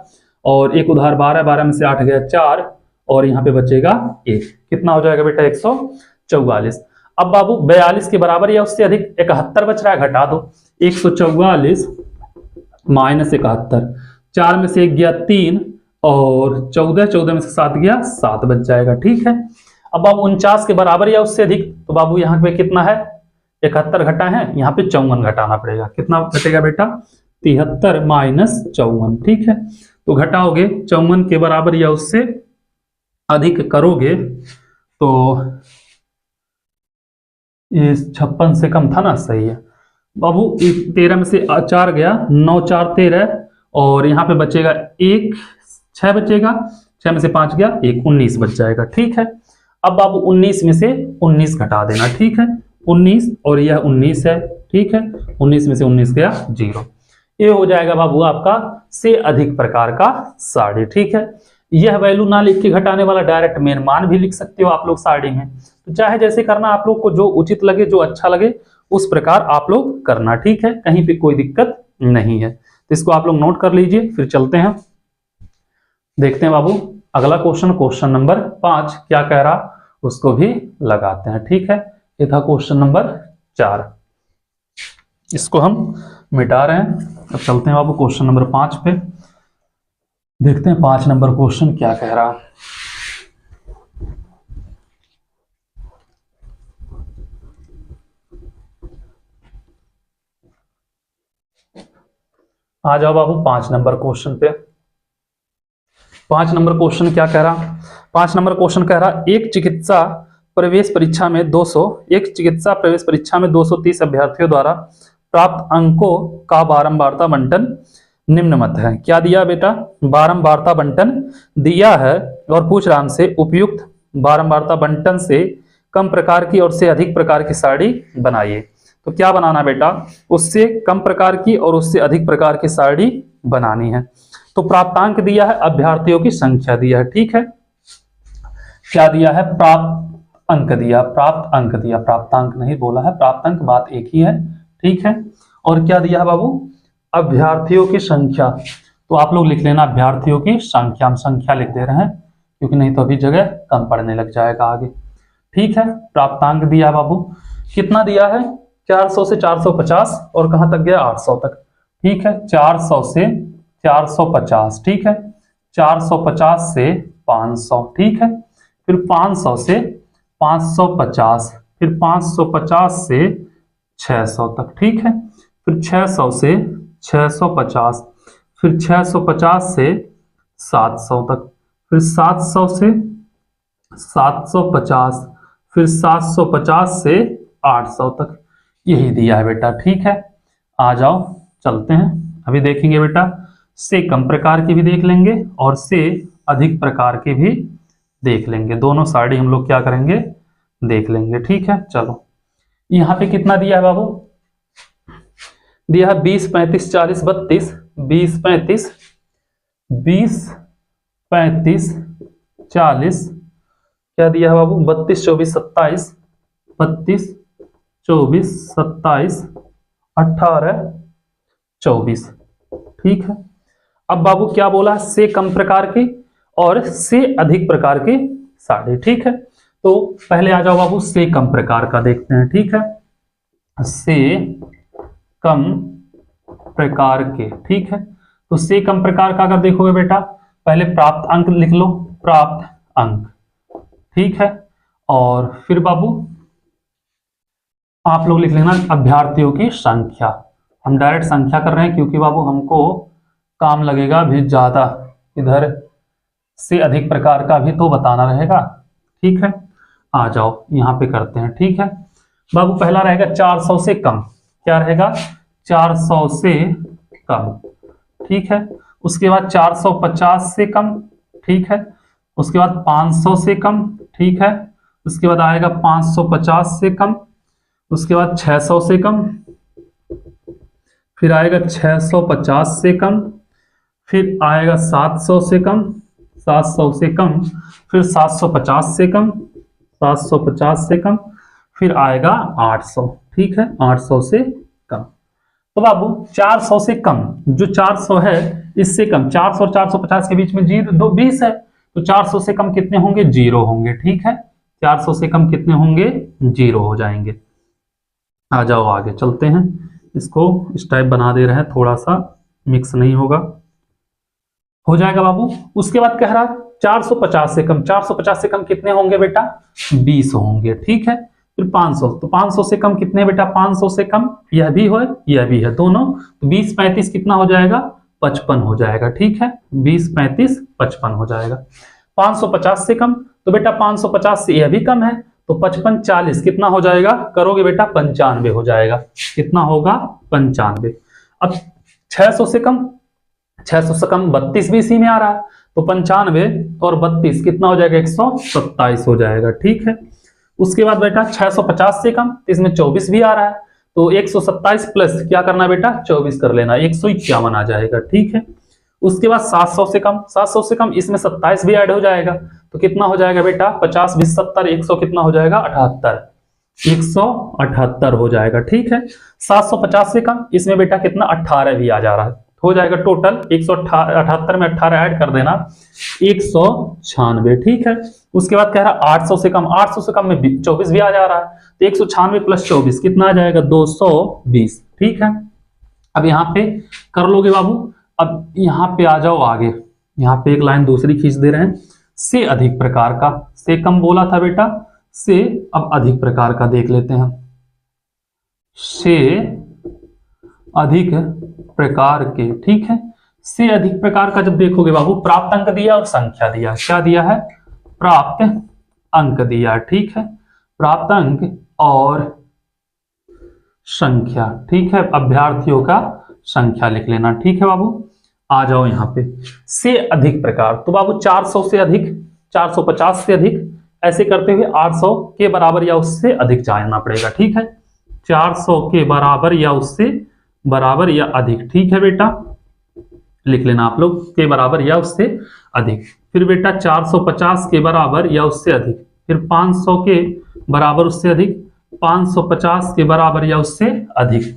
और एक उधार 12, 12 में से 8 गया 4, और यहाँ पे बचेगा 1। कितना हो जाएगा बेटा? 144। अब बाबू 42 के बराबर या उससे अधिक 71 बच रहा है, घटा दो। 144 माइनस 71, 4 में से 1 गया 3, और 14 में से 7 गया 7 बच जाएगा, ठीक है। अब बाबू 49 के बराबर या उससे अधिक, तो बाबू यहाँ पे कितना है? 71 घटा है, यहाँ पे 54 घटाना पड़ेगा। कितना घटेगा बेटा? 73 माइनस 54, ठीक है। तो घटाओगे, 54 के बराबर या उससे अधिक करोगे तो ये 56 से कम था ना, सही है बाबू। 13 में से 4 गया, 9 4 13, और यहाँ पे बचेगा 1, 6 बचेगा, 6 में से 5 गया 1, 19 बच जाएगा, ठीक है। अब बाबू 19 में से 19 घटा देना, ठीक है। 19 और यह 19 है, ठीक है। 19 में से 19 गया 0। ये हो जाएगा बाबू आपका से अधिक प्रकार का साड़ी, ठीक है। यह वैल्यू ना लिख के घटाने वाला डायरेक्ट मेन मान भी लिख सकते हो आप लोग साड़ी में। तो चाहे जैसे करना, आप लोग को जो उचित लगे, जो अच्छा लगे, उस प्रकार आप लोग करना, ठीक है। कहीं पे कोई दिक्कत नहीं है। तो इसको आप लोग नोट कर लीजिए, फिर चलते हैं, देखते हैं बाबू अगला क्वेश्चन नंबर 5 क्या कह रहा, उसको भी लगाते हैं, ठीक है। ये था क्वेश्चन नंबर 4, इसको हम मिटा रहे हैं। अब चलते हैं बाबू क्वेश्चन नंबर 5 पे, देखते हैं 5 नंबर क्वेश्चन क्या कह रहा। आ जाओ बाबू 5 नंबर क्वेश्चन पे। 5 नंबर क्वेश्चन क्या कह रहा? 5 नंबर क्वेश्चन कह रहा, एक चिकित्सा प्रवेश परीक्षा में 230 अभ्यर्थियों द्वारा प्राप्त अंकों का बारंबारता बंटन निम्न मत है। क्या दिया बेटा? बारंबारता बंटन दिया है, और पूछ रहा हमसे उपयुक्त बारंबारता बंटन से कम प्रकार की और से अधिक प्रकार की साड़ी बनाइए। तो क्या बनाना बेटा? उससे कम प्रकार की और उससे अधिक प्रकार की साड़ी बनानी है। तो प्राप्तांक दिया है, अभ्यर्थियों की संख्या दिया है, ठीक है। क्या दिया है? प्राप्त अंक दिया, प्राप्त अंक दिया, प्राप्तांक नहीं बोला है, प्राप्त अंक बात एक ही है, ठीक है। और क्या दिया है बाबू? अभ्यर्थियों की संख्या। तो आप लोग लिख लेना अभ्यर्थियों की संख्या, हम संख्या लिख दे रहे हैं क्योंकि नहीं तो अभी जगह कम पड़ने लग जाएगा आगे, ठीक है। प्राप्तांक दिया बाबू, कितना दिया है? 400 से 450, और कहां तक गया? 800 तक। ठीक है। 400 से 450, ठीक है। 450 से 500, ठीक है। फिर 500 से 550, फिर 550 से 600 तक, ठीक है। फिर 600 से 650, फिर 650 से 700 तक, फिर 700 से 750, फिर 750 से 800 तक। यही दिया है बेटा, ठीक है। आ जाओ चलते हैं, अभी देखेंगे बेटा से कम प्रकार की भी देख लेंगे और से अधिक प्रकार की भी देख लेंगे। दोनों साइड ही हम लोग क्या करेंगे, देख लेंगे, ठीक है। चलो यहाँ पे कितना दिया है बाबू, दिया है 20 35 40 32, 20 35 20 35 40, क्या दिया है बाबू 32 24 27, 32 24 27 18 24, ठीक है। अब बाबू क्या बोला, से कम प्रकार के और से अधिक प्रकार के साढ़े, ठीक है। तो पहले आ जाओ बाबू से कम प्रकार का देखते हैं, ठीक है। से कम प्रकार के, ठीक है। तो से कम प्रकार का अगर देखोगे बेटा, पहले प्राप्त अंक लिख लो, प्राप्त अंक, ठीक है। और फिर बाबू आप लोग लिख लेना अभ्यर्थियों की संख्या। हम डायरेक्ट संख्या कर रहे हैं क्योंकि बाबू हमको काम लगेगा भी ज्यादा, इधर से अधिक प्रकार का भी तो बताना रहेगा, ठीक है। आ जाओ यहां पे करते हैं, ठीक है बाबू। पहला रहेगा 400 से कम, क्या रहेगा 400 से कम, ठीक है। उसके बाद 450 से कम, ठीक है। उसके बाद 500 से कम, ठीक है। उसके बाद आएगा 550 से कम, उसके बाद 600 से कम, फिर आएगा 650 से कम, फिर आएगा 700 से कम, 700 से कम, फिर 750 से कम, 750 से कम, फिर आएगा 800, ठीक है। 800 से कम। तो बाबू 400 से कम, जो 400 है इससे कम, 400 और 450 के बीच में 20 है, तो 400 से कम कितने होंगे, 0 होंगे, ठीक है। 400 से कम कितने होंगे, 0 हो जाएंगे। आ जाओ आगे चलते हैं, इसको इस टाइप बना दे रहे हैं, थोड़ा सा मिक्स नहीं होगा, हो जाएगा बाबू। उसके बाद कह रहा 450 से कम, 450 से कम कितने होंगे बेटा, 20 होंगे, ठीक है। फिर 500, तो 500 से कम कितने बेटा, 500 से कम यह भी है यह भी है दोनों, तो 20 35 कितना हो जाएगा, 55 हो जाएगा, ठीक है। 20 35 55 हो जाएगा। 550 से कम, तो बेटा 550 से यह भी कम है, तो 55 40 कितना हो जाएगा, करोगे बेटा 95 हो जाएगा, कितना होगा 95। अब 600 से कम, 600 से कम 32 भी इसी में आ रहा है, तो 95 और 32 कितना हो जाएगा, 127 हो जाएगा, ठीक है। उसके बाद बेटा 650 से कम, इसमें 24 भी आ रहा है, तो 127 प्लस क्या करना है बेटा, 24 कर लेना, 151 आ जाएगा, ठीक है। उसके बाद 700 से कम, 700 से कम, इसमें 27 भी ऐड हो जाएगा, तो कितना हो जाएगा बेटा, 50 20 70 100 कितना हो जाएगा, 78, 178 हो जाएगा, ठीक है। 750 से कम, इसमें बेटा कितना 18 भी आ जा रहा है, हो जाएगा टोटल 178 में 18 ऐड कर देना, 196, ठीक है। उसके बाद कह रहा 800 से कम, 800 से कम में 24 भी आ जा रहा है, तो 196 प्लस 24 कितना आ जाएगा, 220, ठीक है। अब यहाँ पे कर लोगे बाबू। अब यहाँ पे आ जाओ आगे, यहाँ पे एक लाइन दूसरी खींच दे रहे हैं, से अधिक प्रकार का, से कम बोला था बेटा, से अब अधिक प्रकार का देख लेते हैं। से अधिक प्रकार के, ठीक है। से अधिक प्रकार का जब देखोगे बाबू, प्राप्त अंक दिया और संख्या दिया, क्या दिया है, प्राप्त अंक दिया, ठीक है। प्राप्त अंक और संख्या, ठीक है। अभ्यर्थियों का संख्या लिख लेना, ठीक है बाबू। आ जाओ यहाँ पे से अधिक प्रकार, तो बाबू 400 से अधिक, 450 से अधिक, ऐसे करते हुए 800 के बराबर या उससे अधिक जाना पड़ेगा, ठीक है। 400 के बराबर या उससे बराबर या अधिक, ठीक है बेटा, लिख लेना आप लोग, के बराबर या उससे अधिक। फिर बेटा 450 के बराबर या उससे अधिक, फिर 500 के बराबर उससे अधिक, 550 के बराबर या उससे अधिक,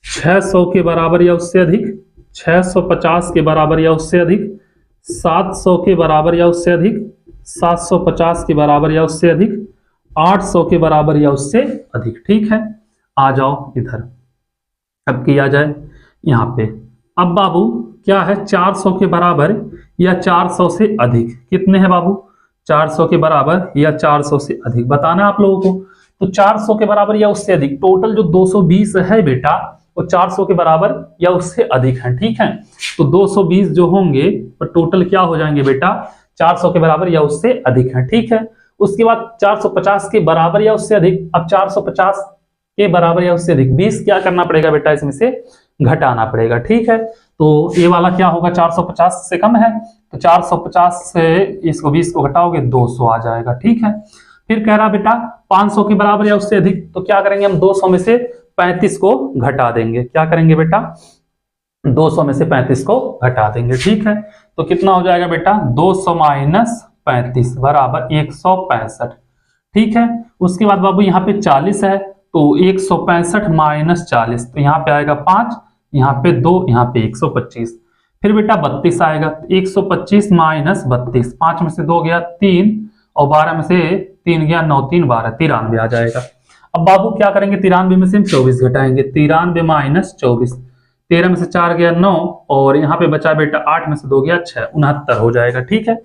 600 के बराबर या उससे अधिक, 650 के बराबर या उससे अधिक, 700 के बराबर या उससे अधिक, 750 के बराबर या उससे अधिक, 800 के बराबर या उससे अधिक, ठीक है। आ जाओ इधर, अब किया जाए यहाँ पे अब बाबू क्या है, 400 के बराबर या 400 से अधिक, कितने हैं बाबू, 400 के बराबर या 400 से अधिक बताना आप लोगों को। तो 400 के बराबर या उससे अधिक, टोटल जो 220 है बेटा वो 400 के बराबर या उससे अधिक है, ठीक है। तो 220 जो होंगे वो टोटल क्या हो जाएंगे बेटा, 400 के बराबर या उससे अधिक है, ठीक है। उसके बाद 450 के बराबर या उससे अधिक, अब 450 के बराबर या उससे अधिक 20 क्या करना पड़ेगा बेटा, इसमें से घटाना पड़ेगा, ठीक है। तो ये वाला क्या होगा, 450 से कम है, तो 450 से इसको 20 को घटाओगे 200 आ जाएगा, ठीक है। फिर कह रहा बेटा 500 के बराबर या उससे अधिक, तो क्या करेंगे हम 200 में से 35 को घटा देंगे, क्या करेंगे बेटा 200 में से 35 को घटा देंगे, ठीक है। तो कितना हो जाएगा बेटा 200 माइनस 35 बराबर 165, ठीक है। उसके बाद बाबू यहाँ पे 40 है, तो 165 माइनस 40, तो यहाँ पे आएगा 5, यहाँ पे 2, यहाँ पे 125। फिर बेटा 32 आएगा, 125 माइनस 32, 5 में से 2 गया 3 और 12 में से 3 गया 9, 3 12, 93 आ जाएगा। अब बाबू क्या करेंगे, 93 में से हम 24 घटाएंगे, 93 माइनस 24, 13 में से 4 गया 9 और यहाँ पे बचा बेटा 8 में से 2 गया 6, 69 हो जाएगा, ठीक है।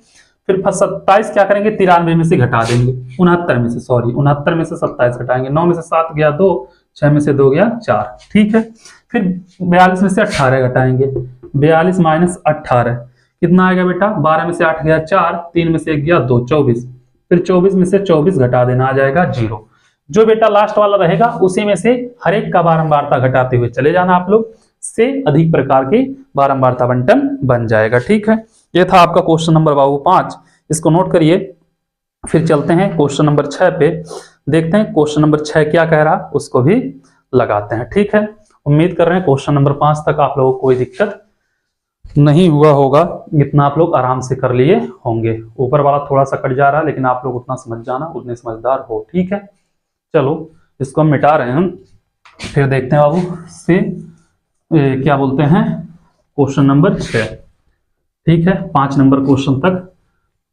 फिर 27 क्या करेंगे, 93 में से घटा देंगे, 69 में से, सॉरी 69 में से 27 घटाएंगे, 9 में से 7 गया 2, 6 में से 2 गया 4, ठीक है। फिर 42 में से 18 घटाएंगे, 42 माइनस 18 कितना आएगा बेटा, 12 में से 8 गया 4, 3 में से 1 गया 2, 24। फिर 24 में से 24 घटा देना, आ जाएगा 0। जो बेटा लास्ट वाला रहेगा उसी में से हर एक का बारंबारता घटाते हुए चले जाना आप लोग, से अधिक प्रकार के बारंबारता बंटन बन जाएगा, ठीक है। ये था आपका क्वेश्चन नंबर बाबू 5, इसको नोट करिए। फिर चलते हैं क्वेश्चन नंबर 6 पे, देखते हैं क्वेश्चन नंबर 6 क्या कह रहा उसको भी लगाते हैं, ठीक है। उम्मीद कर रहे हैं क्वेश्चन नंबर 5 तक आप लोगों को कोई दिक्कत नहीं हुआ होगा, इतना आप लोग आराम से कर लिए होंगे। ऊपर वाला थोड़ा सा कट जा रहा है, लेकिन आप लोग उतना समझ जाना, उतने समझदार हो, ठीक है। चलो इसको हम मिटा रहे हैं हम, फिर देखते हैं बाबू से क्या बोलते हैं क्वेश्चन नंबर 6, ठीक है। 5 नंबर क्वेश्चन तक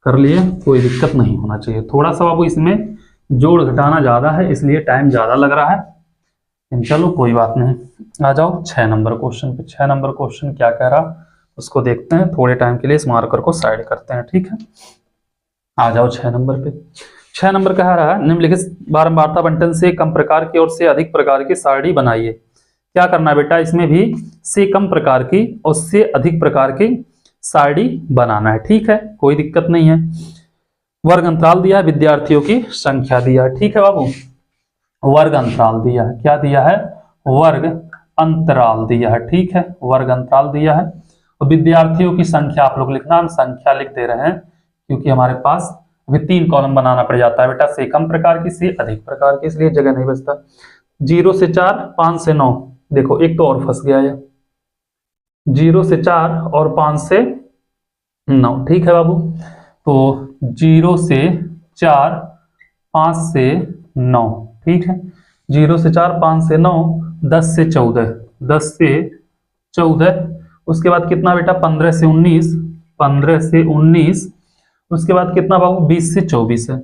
कर लिए, कोई दिक्कत नहीं होना चाहिए। थोड़ा सा बाबू इसमें जोड़ घटाना ज्यादा है, इसलिए टाइम ज्यादा लग रहा है, चलो कोई बात नहीं। आ जाओ 6 नंबर क्वेश्चन पे। 6 नंबर क्वेश्चन क्या कह रहा उसको देखते हैं, थोड़े टाइम के लिए इस मार्कर को साइड करते हैं, ठीक है। आ जाओ 6 नंबर पे। 6 नंबर कह रहा है निम्नलिखित बारंबारता बंटन से कम प्रकार की और से अधिक प्रकार की सारणी बनाइए। क्या करना है बेटा, इसमें भी से कम प्रकार की और से अधिक प्रकार की सारणी बनाना है, ठीक है, कोई दिक्कत नहीं है। वर्ग अंतराल दिया है, विद्यार्थियों की संख्या दिया है, ठीक है बाबू। वर्ग अंतराल दिया है, क्या दिया है, वर्ग अंतराल दिया है, ठीक है, वर्ग अंतराल दिया है। और विद्यार्थियों की संख्या आप लोग लिखना, हम संख्या लिख दे रहे हैं क्योंकि हमारे पास अभी 3 कॉलम बनाना पड़ जाता है बेटा, से कम प्रकार की से अधिक प्रकार की, इसलिए जगह नहीं बचता। 0 से 4, 5 से 9, देखो एक तो और फंस गया है, 0 से 4 और 5 से 9, ठीक है बाबू। तो 0 से 4, 5 से 9, ठीक है, 0 से 4, 5 से 9, 10 से 14, 10 से 14, उसके बाद कितना बेटा 15 से 19, 15 से 19, उसके बाद कितना बाबू 20 से 24 है,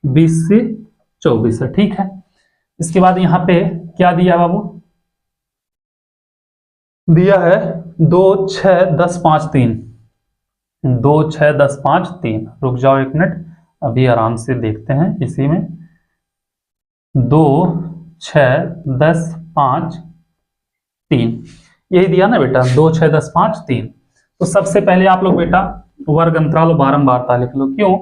20 से 24 है, ठीक है। इसके बाद यहाँ पे क्या दिया बाबू, दिया है 2, 6, 10, 5, 3, 2, 6, 10, 5, 3। रुक जाओ एक मिनट, अभी आराम से देखते हैं इसी में। 2, 6, 10, 5, 3, यही दिया ना बेटा, 2, 6, 10, 5, 3। तो सबसे पहले आप लोग बेटा वर्ग अंतराल और बारंबारता लिख लो। क्यों,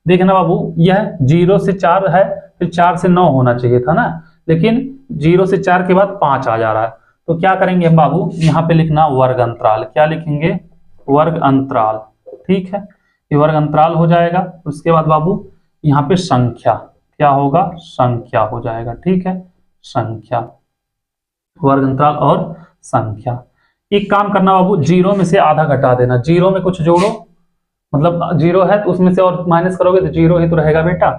देखना बाबू यह 0 से 4 है, फिर 4 से 9 होना चाहिए था ना, लेकिन 0 से 4 के बाद 5 आ जा रहा है। तो क्या करेंगे हम बाबू, यहाँ पे लिखना वर्ग अंतराल, क्या लिखेंगे, वर्ग अंतराल, ठीक है, ये वर्ग अंतराल हो जाएगा। उसके बाद बाबू यहाँ पे संख्या, क्या होगा, संख्या हो जाएगा, ठीक है, संख्या, वर्ग अंतराल और संख्या। एक काम करना बाबू, 0 में से आधा घटा देना, 0 में कुछ जोड़ो, मतलब 0 है तो उसमें से और माइनस करोगे तो 0 ही तो रहेगा बेटा।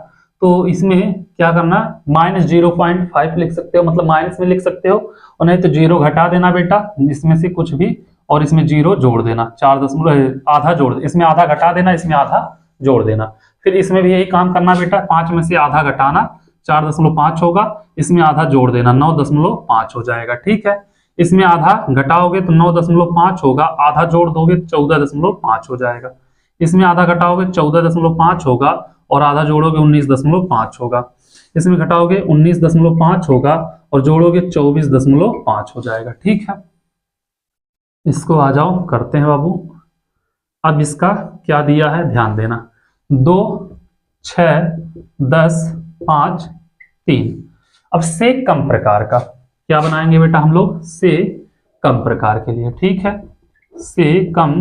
तो इसमें क्या करना, -0.5 लिख सकते हो, मतलब माइनस में लिख सकते हो, और नहीं तो 0 घटा देना बेटा इसमें से कुछ भी, और इसमें 0 जोड़ देना, 4 आधा जोड़, इसमें आधा घटा देना, इसमें आधा जोड़ देना। फिर इसमें भी यही काम करना बेटा, 5 में से आधा घटाना, 4.5 होगा, इसमें आधा जोड़ देना, 9.5 हो जाएगा, ठीक है। इसमें आधा घटाओगे तो 9.5 होगा, आधा जोड़ दोगे 14.5 हो जाएगा। इसमें आधा घटाओगे 14.5 होगा और आधा जोड़ोगे 19.5 होगा। इसमें घटाओगे 19.5 होगा और जोड़ोगे 24.5 हो जाएगा। ठीक है, इसको आ जाओ करते हैं बाबू। अब इसका क्या दिया है ध्यान देना, 2, 6, 10, 5, 3। अब से कम प्रकार का क्या बनाएंगे बेटा हम लोग, से कम प्रकार के लिए। ठीक है, से कम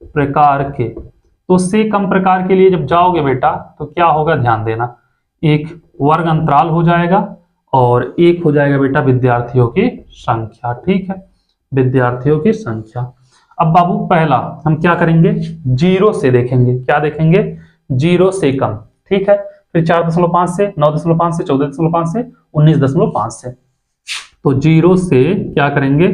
प्रकार के, तो से कम प्रकार के लिए जब जाओगे बेटा तो क्या होगा ध्यान देना, एक वर्ग अंतराल हो जाएगा और एक हो जाएगा बेटा विद्यार्थियों की संख्या। ठीक है, विद्यार्थियों की संख्या। अब बाबू पहला हम क्या करेंगे, 0 से देखेंगे। क्या देखेंगे, 0 से कम। ठीक है, फिर 4.5 से, 9.5 से, 14.5 से, 19.5 से। तो 0 से क्या करेंगे,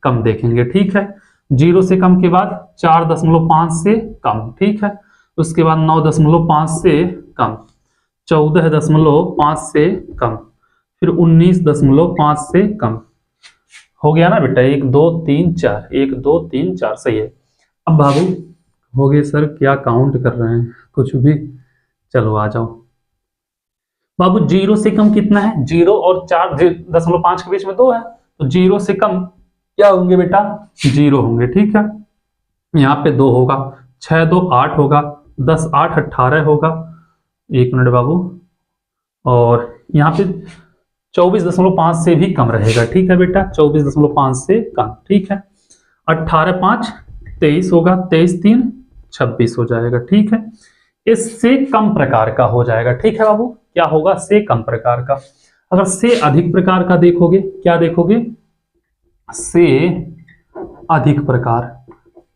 कम देखेंगे। ठीक है, 0 से कम के बाद 4.5 से कम। ठीक है, उसके बाद 9.5 से कम, 14.5 से कम, फिर 19.5 से कम। हो गया ना बेटा, 1 2 3 4, 1 2 3 4, सही है। अब बाबू हो गए सर, क्या काउंट कर रहे हैं कुछ भी, चलो आ जाओ बाबू। 0 से कम कितना है, 0 और 4.5 के बीच में 2 है, तो 0 से कम क्या होंगे बेटा, 0 होंगे। ठीक है, यहाँ पे 2 होगा, 6 2 8 होगा, 10 8 18 होगा। 1 मिनट बाबू, और यहाँ पे 24.5 से भी कम रहेगा। ठीक है बेटा, 24.5 से कम। ठीक है, 18 5 23 होगा, 23 3 26 हो जाएगा। ठीक है, इससे कम प्रकार का हो जाएगा। ठीक है बाबू, क्या होगा, से कम प्रकार का। अगर से अधिक प्रकार का देखोगे, क्या देखोगे, से अधिक प्रकार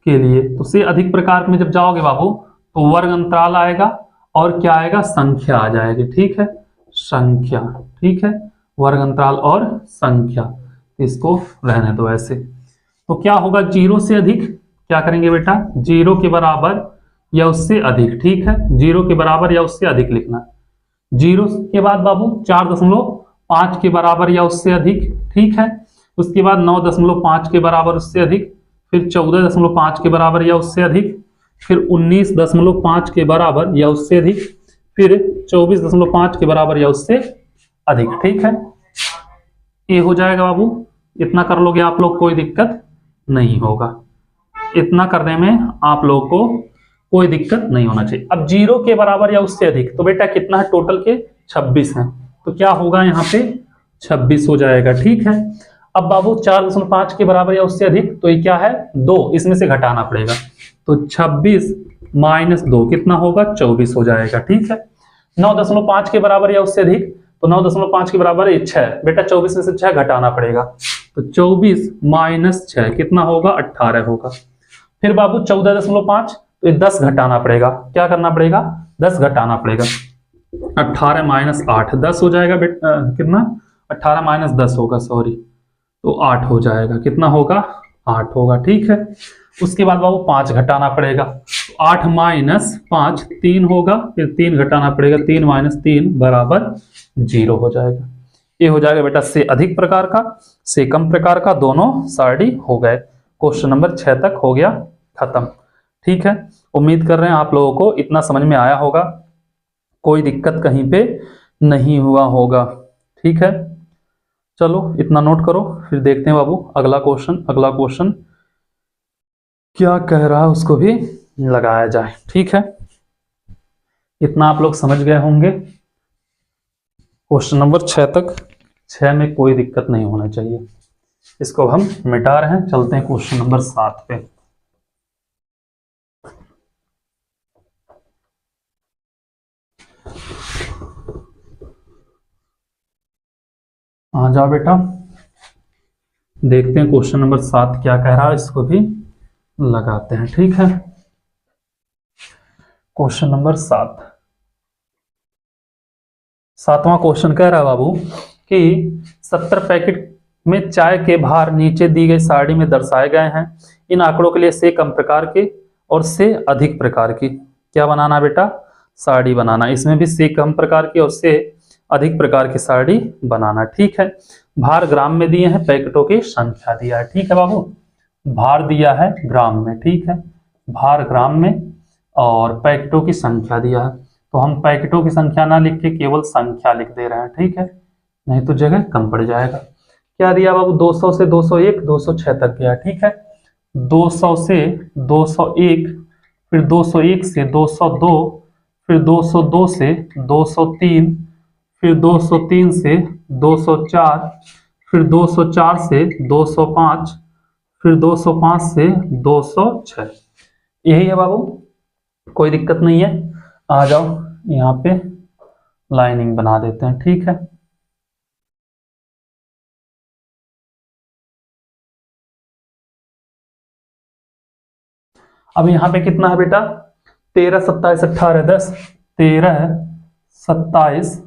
के लिए, तो से अधिक प्रकार में जब जाओगे बाबू तो वर्ग अंतराल आएगा और क्या आएगा, संख्या आ जाएगी। ठीक है, संख्या। ठीक है, वर्ग अंतराल और संख्या, इसको रहने दो ऐसे। तो क्या होगा, 0 से अधिक क्या करेंगे बेटा, 0 के बराबर या उससे अधिक। ठीक है, 0 के बराबर या उससे अधिक लिखना। 0 के बाद बाबू 4.5 के बराबर या उससे अधिक। ठीक है, उसके बाद 9.5 के बराबर उससे अधिक, फिर 14.5 के बराबर या उससे अधिक, फिर 19.5 के बराबर या उससे अधिक, फिर 24.5 के बराबर या उससे अधिक। ठीक है, ये हो जाएगा बाबू। इतना कर लोगे आप लोग, कोई दिक्कत नहीं होगा। इतना करने में आप लोगों को कोई दिक्कत नहीं होना चाहिए। अब 0 के बराबर या उससे अधिक, तो बेटा कितना है टोटल के, 26 है, तो क्या होगा यहाँ पे 26 हो जाएगा। ठीक है, अब बाबू 4.5 के बराबर या उससे अधिक, तो ये क्या है 2, इसमें से घटाना पड़ेगा, तो 26 माइनस 2 कितना होगा, 24 हो जाएगा। ठीक है, 9.5 के बराबर या उससे अधिक, तो 9.5 के बराबर है 6, बेटा 24 में से 6 घटाना पड़ेगा, तो 24 माइनस 6 कितना होगा, 18 होगा। फिर बाबू 14.5, तो ये 10 घटाना पड़ेगा, क्या करना पड़ेगा, 10 घटाना पड़ेगा, 18 माइनस 8 10 हो जाएगा बेटा, कितना 18 माइनस 10 होगा, सॉरी, तो 8 हो जाएगा, कितना होगा 8 होगा। ठीक है, उसके बाद बाबू 5 घटाना पड़ेगा, तो 8 माइनस 5 3 होगा, फिर 3 घटाना पड़ेगा, 3 माइनस 3 बराबर 0 हो जाएगा। ये हो जाएगा बेटा से अधिक प्रकार का, से कम प्रकार का, दोनों साड़ी हो गए। क्वेश्चन नंबर 6 तक हो गया खत्म। ठीक है, उम्मीद कर रहे हैं आप लोगों को इतना समझ में आया होगा, कोई दिक्कत कहीं पे नहीं हुआ होगा। ठीक है, चलो इतना नोट करो, फिर देखते हैं बाबू अगला क्वेश्चन। अगला क्वेश्चन क्या कह रहा है उसको भी लगाया जाए। ठीक है, इतना आप लोग समझ गए होंगे क्वेश्चन नंबर 6 तक। 6 में कोई दिक्कत नहीं होना चाहिए, इसको हम मिटा रहे हैं। चलते हैं क्वेश्चन नंबर 7 पे। आ जाओ बेटा, देखते हैं क्वेश्चन नंबर 7 क्या कह रहा है, इसको भी लगाते हैं। ठीक है, क्वेश्चन नंबर 7, 7वां क्वेश्चन कह रहा है बाबू कि 70 पैकेट में चाय के भार नीचे दी गई सारणी में दर्शाए गए हैं। इन आंकड़ों के लिए से कम प्रकार के और से अधिक प्रकार की क्या बनाना बेटा, सारणी बनाना। इसमें भी से कम प्रकार की और से अधिक प्रकार की सारणी बनाना। ठीक है, भार ग्राम में दिए हैं, पैकेटों की संख्या दिया है। ठीक है बाबू, भार दिया है ग्राम में, ठीक है, भार ग्राम में, और पैकेटों की संख्या दिया है। तो हम पैकेटों की संख्या ना लिख के केवल संख्या लिख दे रहे हैं। ठीक है, नहीं तो जगह कम पड़ जाएगा। क्या दिया बाबू, 200 से 201 206 तक गया। ठीक है, 200 से 201, फिर 201 से 202, फिर 202 से 203, फिर 203 से 204, फिर 204 से 205, फिर 205 से 206। यही है बाबू, कोई दिक्कत नहीं है। आ जाओ यहाँ पे लाइनिंग बना देते हैं। ठीक है, अब यहाँ पे कितना है बेटा, 13 27 18 10, 13 27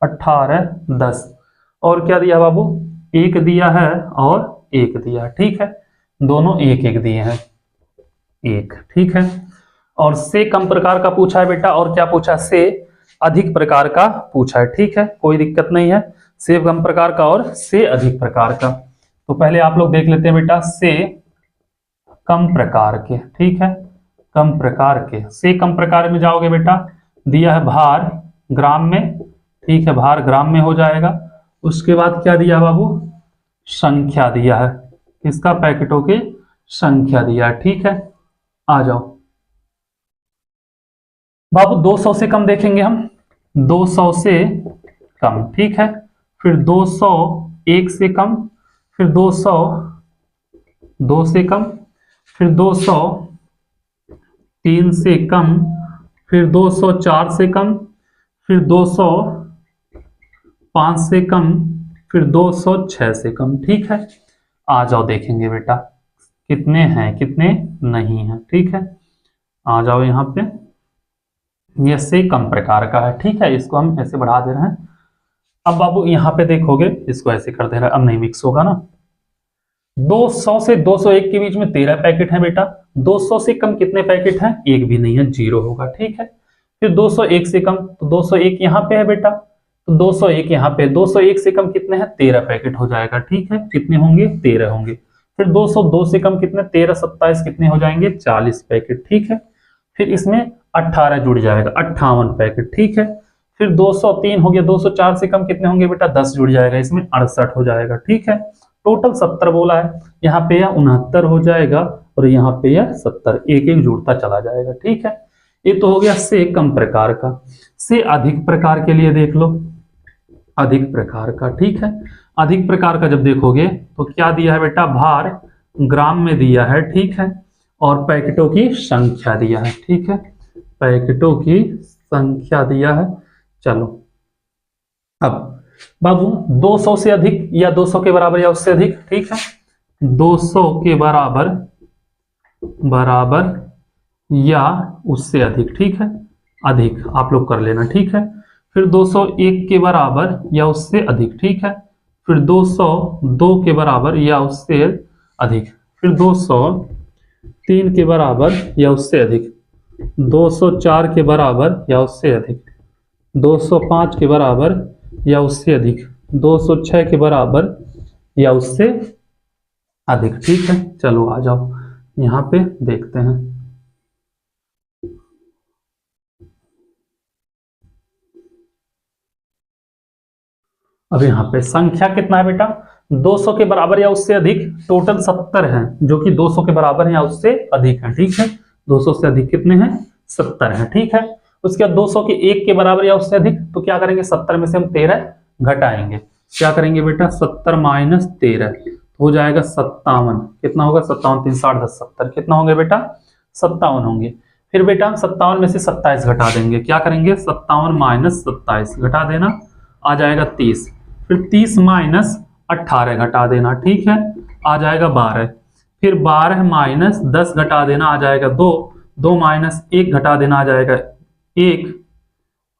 18 10, और क्या दिया बाबू, एक दिया है और एक दिया है। ठीक है, दोनों एक एक दिए हैं, एक। ठीक है, और से कम प्रकार का पूछा है बेटा, और क्या पूछा, से अधिक प्रकार का पूछा है। ठीक है, कोई दिक्कत नहीं है, से कम प्रकार का और से अधिक प्रकार का। तो पहले आप लोग देख लेते हैं बेटा, से कम प्रकार के। ठीक है, कम प्रकार के, से कम प्रकार में जाओगे बेटा, दिया है भार ग्राम में। ठीक है, भार ग्राम में हो जाएगा। उसके बाद क्या दिया बाबू, संख्या दिया है, किसका, पैकेटों की संख्या दिया है। ठीक है, आ जाओ बाबू, 200 से कम देखेंगे हम, 200 से कम। ठीक है, फिर 201 से कम, फिर 202 से कम, फिर 203 से कम, फिर 204 से कम, फिर 205 से कम, फिर 206 से कम। ठीक है, आ जाओ देखेंगे बेटा कितने हैं कितने नहीं हैं। ठीक है, आ जाओ यहाँ पे, ये से कम प्रकार का है। ठीक है, इसको हम ऐसे बढ़ा दे रहे हैं। अब बाबू यहाँ पे देखोगे, इसको ऐसे कर दे रहे हैं, अब नहीं मिक्स होगा ना। 200 से 201 के बीच में 13 पैकेट है बेटा, 200 से कम कितने पैकेट हैं, एक भी नहीं है, 0 होगा। ठीक है, फिर 201 से कम, तो 201 यहाँ पे है बेटा, तो 201 यहाँ पे, 201 से कम कितने हैं, 13 पैकेट हो जाएगा। ठीक है, कितने होंगे, 13 होंगे। फिर 202 से कम कितने, 13 27 कितने हो जाएंगे, 40 पैकेट। ठीक है, फिर इसमें 18 जुड़ जाएगा, 58 पैकेट। ठीक है, फिर 203 हो गया, 204 से कम कितने होंगे बेटा, 10 जुड़ जाएगा, इसमें 68 हो जाएगा। ठीक है, टोटल 70 बोला है, यहाँ पे यह 69 हो जाएगा, और यहाँ पे यह 70, एक एक जुड़ता चला जाएगा। ठीक है, ये तो हो गया से कम प्रकार का। से अधिक प्रकार के लिए देख लो, अधिक प्रकार का। ठीक है, अधिक प्रकार का जब देखोगे तो क्या दिया है बेटा, भार ग्राम में दिया है। ठीक है, और पैकेटों की संख्या दिया है। ठीक है, पैकेटों की संख्या दिया है। चलो अब बाबू, 200 से अधिक या 200 के बराबर या उससे अधिक। ठीक है, 200 के बराबर या उससे अधिक। ठीक है, अधिक आप लोग कर लेना। ठीक है, फिर 201 के बराबर या उससे अधिक। ठीक है, फिर 202 के बराबर या उससे अधिक, फिर 203 के बराबर या उससे अधिक, 204 के बराबर या उससे अधिक, 205 के बराबर या उससे अधिक, 206 के बराबर या उससे अधिक। ठीक है, चलो आ जाओ यहाँ पे देखते हैं। अब यहाँ पे संख्या कितना है बेटा, 200 के बराबर या उससे अधिक, टोटल 70 है, जो कि 200 के बराबर है या उससे अधिक है। ठीक है, 200 से अधिक कितने हैं, 70 है। ठीक है, उसके बाद 200 के 1 के बराबर या उससे अधिक, तो क्या करेंगे, 70 में से हम 13 घटाएंगे। क्या करेंगे बेटा, 70 माइनस 13 हो जाएगा 57। कितना होगा, 57 3 60 10 70, कितना होंगे बेटा, 57 होंगे। फिर बेटा 57 में से 27 घटा देंगे। क्या करेंगे, 57 माइनस 27 घटा देना, आ जाएगा 30। फिर 30 माइनस 18 घटा देना। ठीक है, आ जाएगा 12। फिर 12 माइनस 10 घटा देना, आ जाएगा 2। 2 माइनस 1 घटा देना, आ जाएगा 1,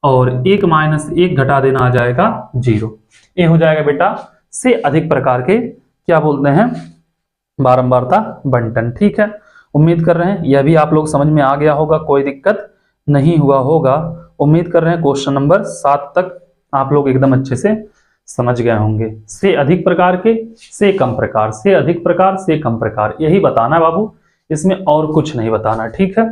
और 1 माइनस 1 घटा देना, आ जाएगा 0। ये हो जाएगा बेटा से अधिक प्रकार के क्या बोलते हैं, बारंबारता बंटन। ठीक है, उम्मीद कर रहे हैं यह भी आप लोग समझ में आ गया होगा, कोई दिक्कत नहीं हुआ होगा। उम्मीद कर रहे हैं क्वेश्चन नंबर 7 तक आप लोग एकदम अच्छे से समझ गए होंगे। से अधिक प्रकार के, से कम प्रकार, से अधिक प्रकार, से कम प्रकार, यही बताना है बाबू, इसमें और कुछ नहीं बताना। ठीक है,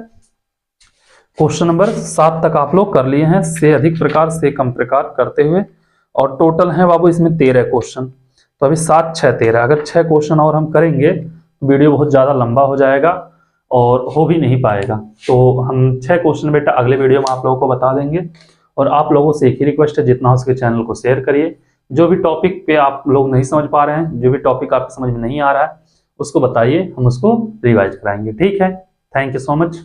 क्वेश्चन नंबर 7 तक आप लोग कर लिए हैं, से अधिक प्रकार से कम प्रकार करते हुए, और टोटल है बाबू इसमें 13 क्वेश्चन। तो अभी 7 6 13, अगर 6 क्वेश्चन और हम करेंगे तो वीडियो बहुत ज़्यादा लंबा हो जाएगा और हो भी नहीं पाएगा। तो हम 6 क्वेश्चन बेटा अगले वीडियो में आप लोगों को बता देंगे। और आप लोगों से एक ही रिक्वेस्ट है, जितना हो सके चैनल को शेयर करिए। जो भी टॉपिक पे आप लोग नहीं समझ पा रहे हैं, जो भी टॉपिक आपको समझ में नहीं आ रहा है, उसको बताइए, हम उसको रिवाइज कराएंगे। ठीक है, थैंक यू सो मच।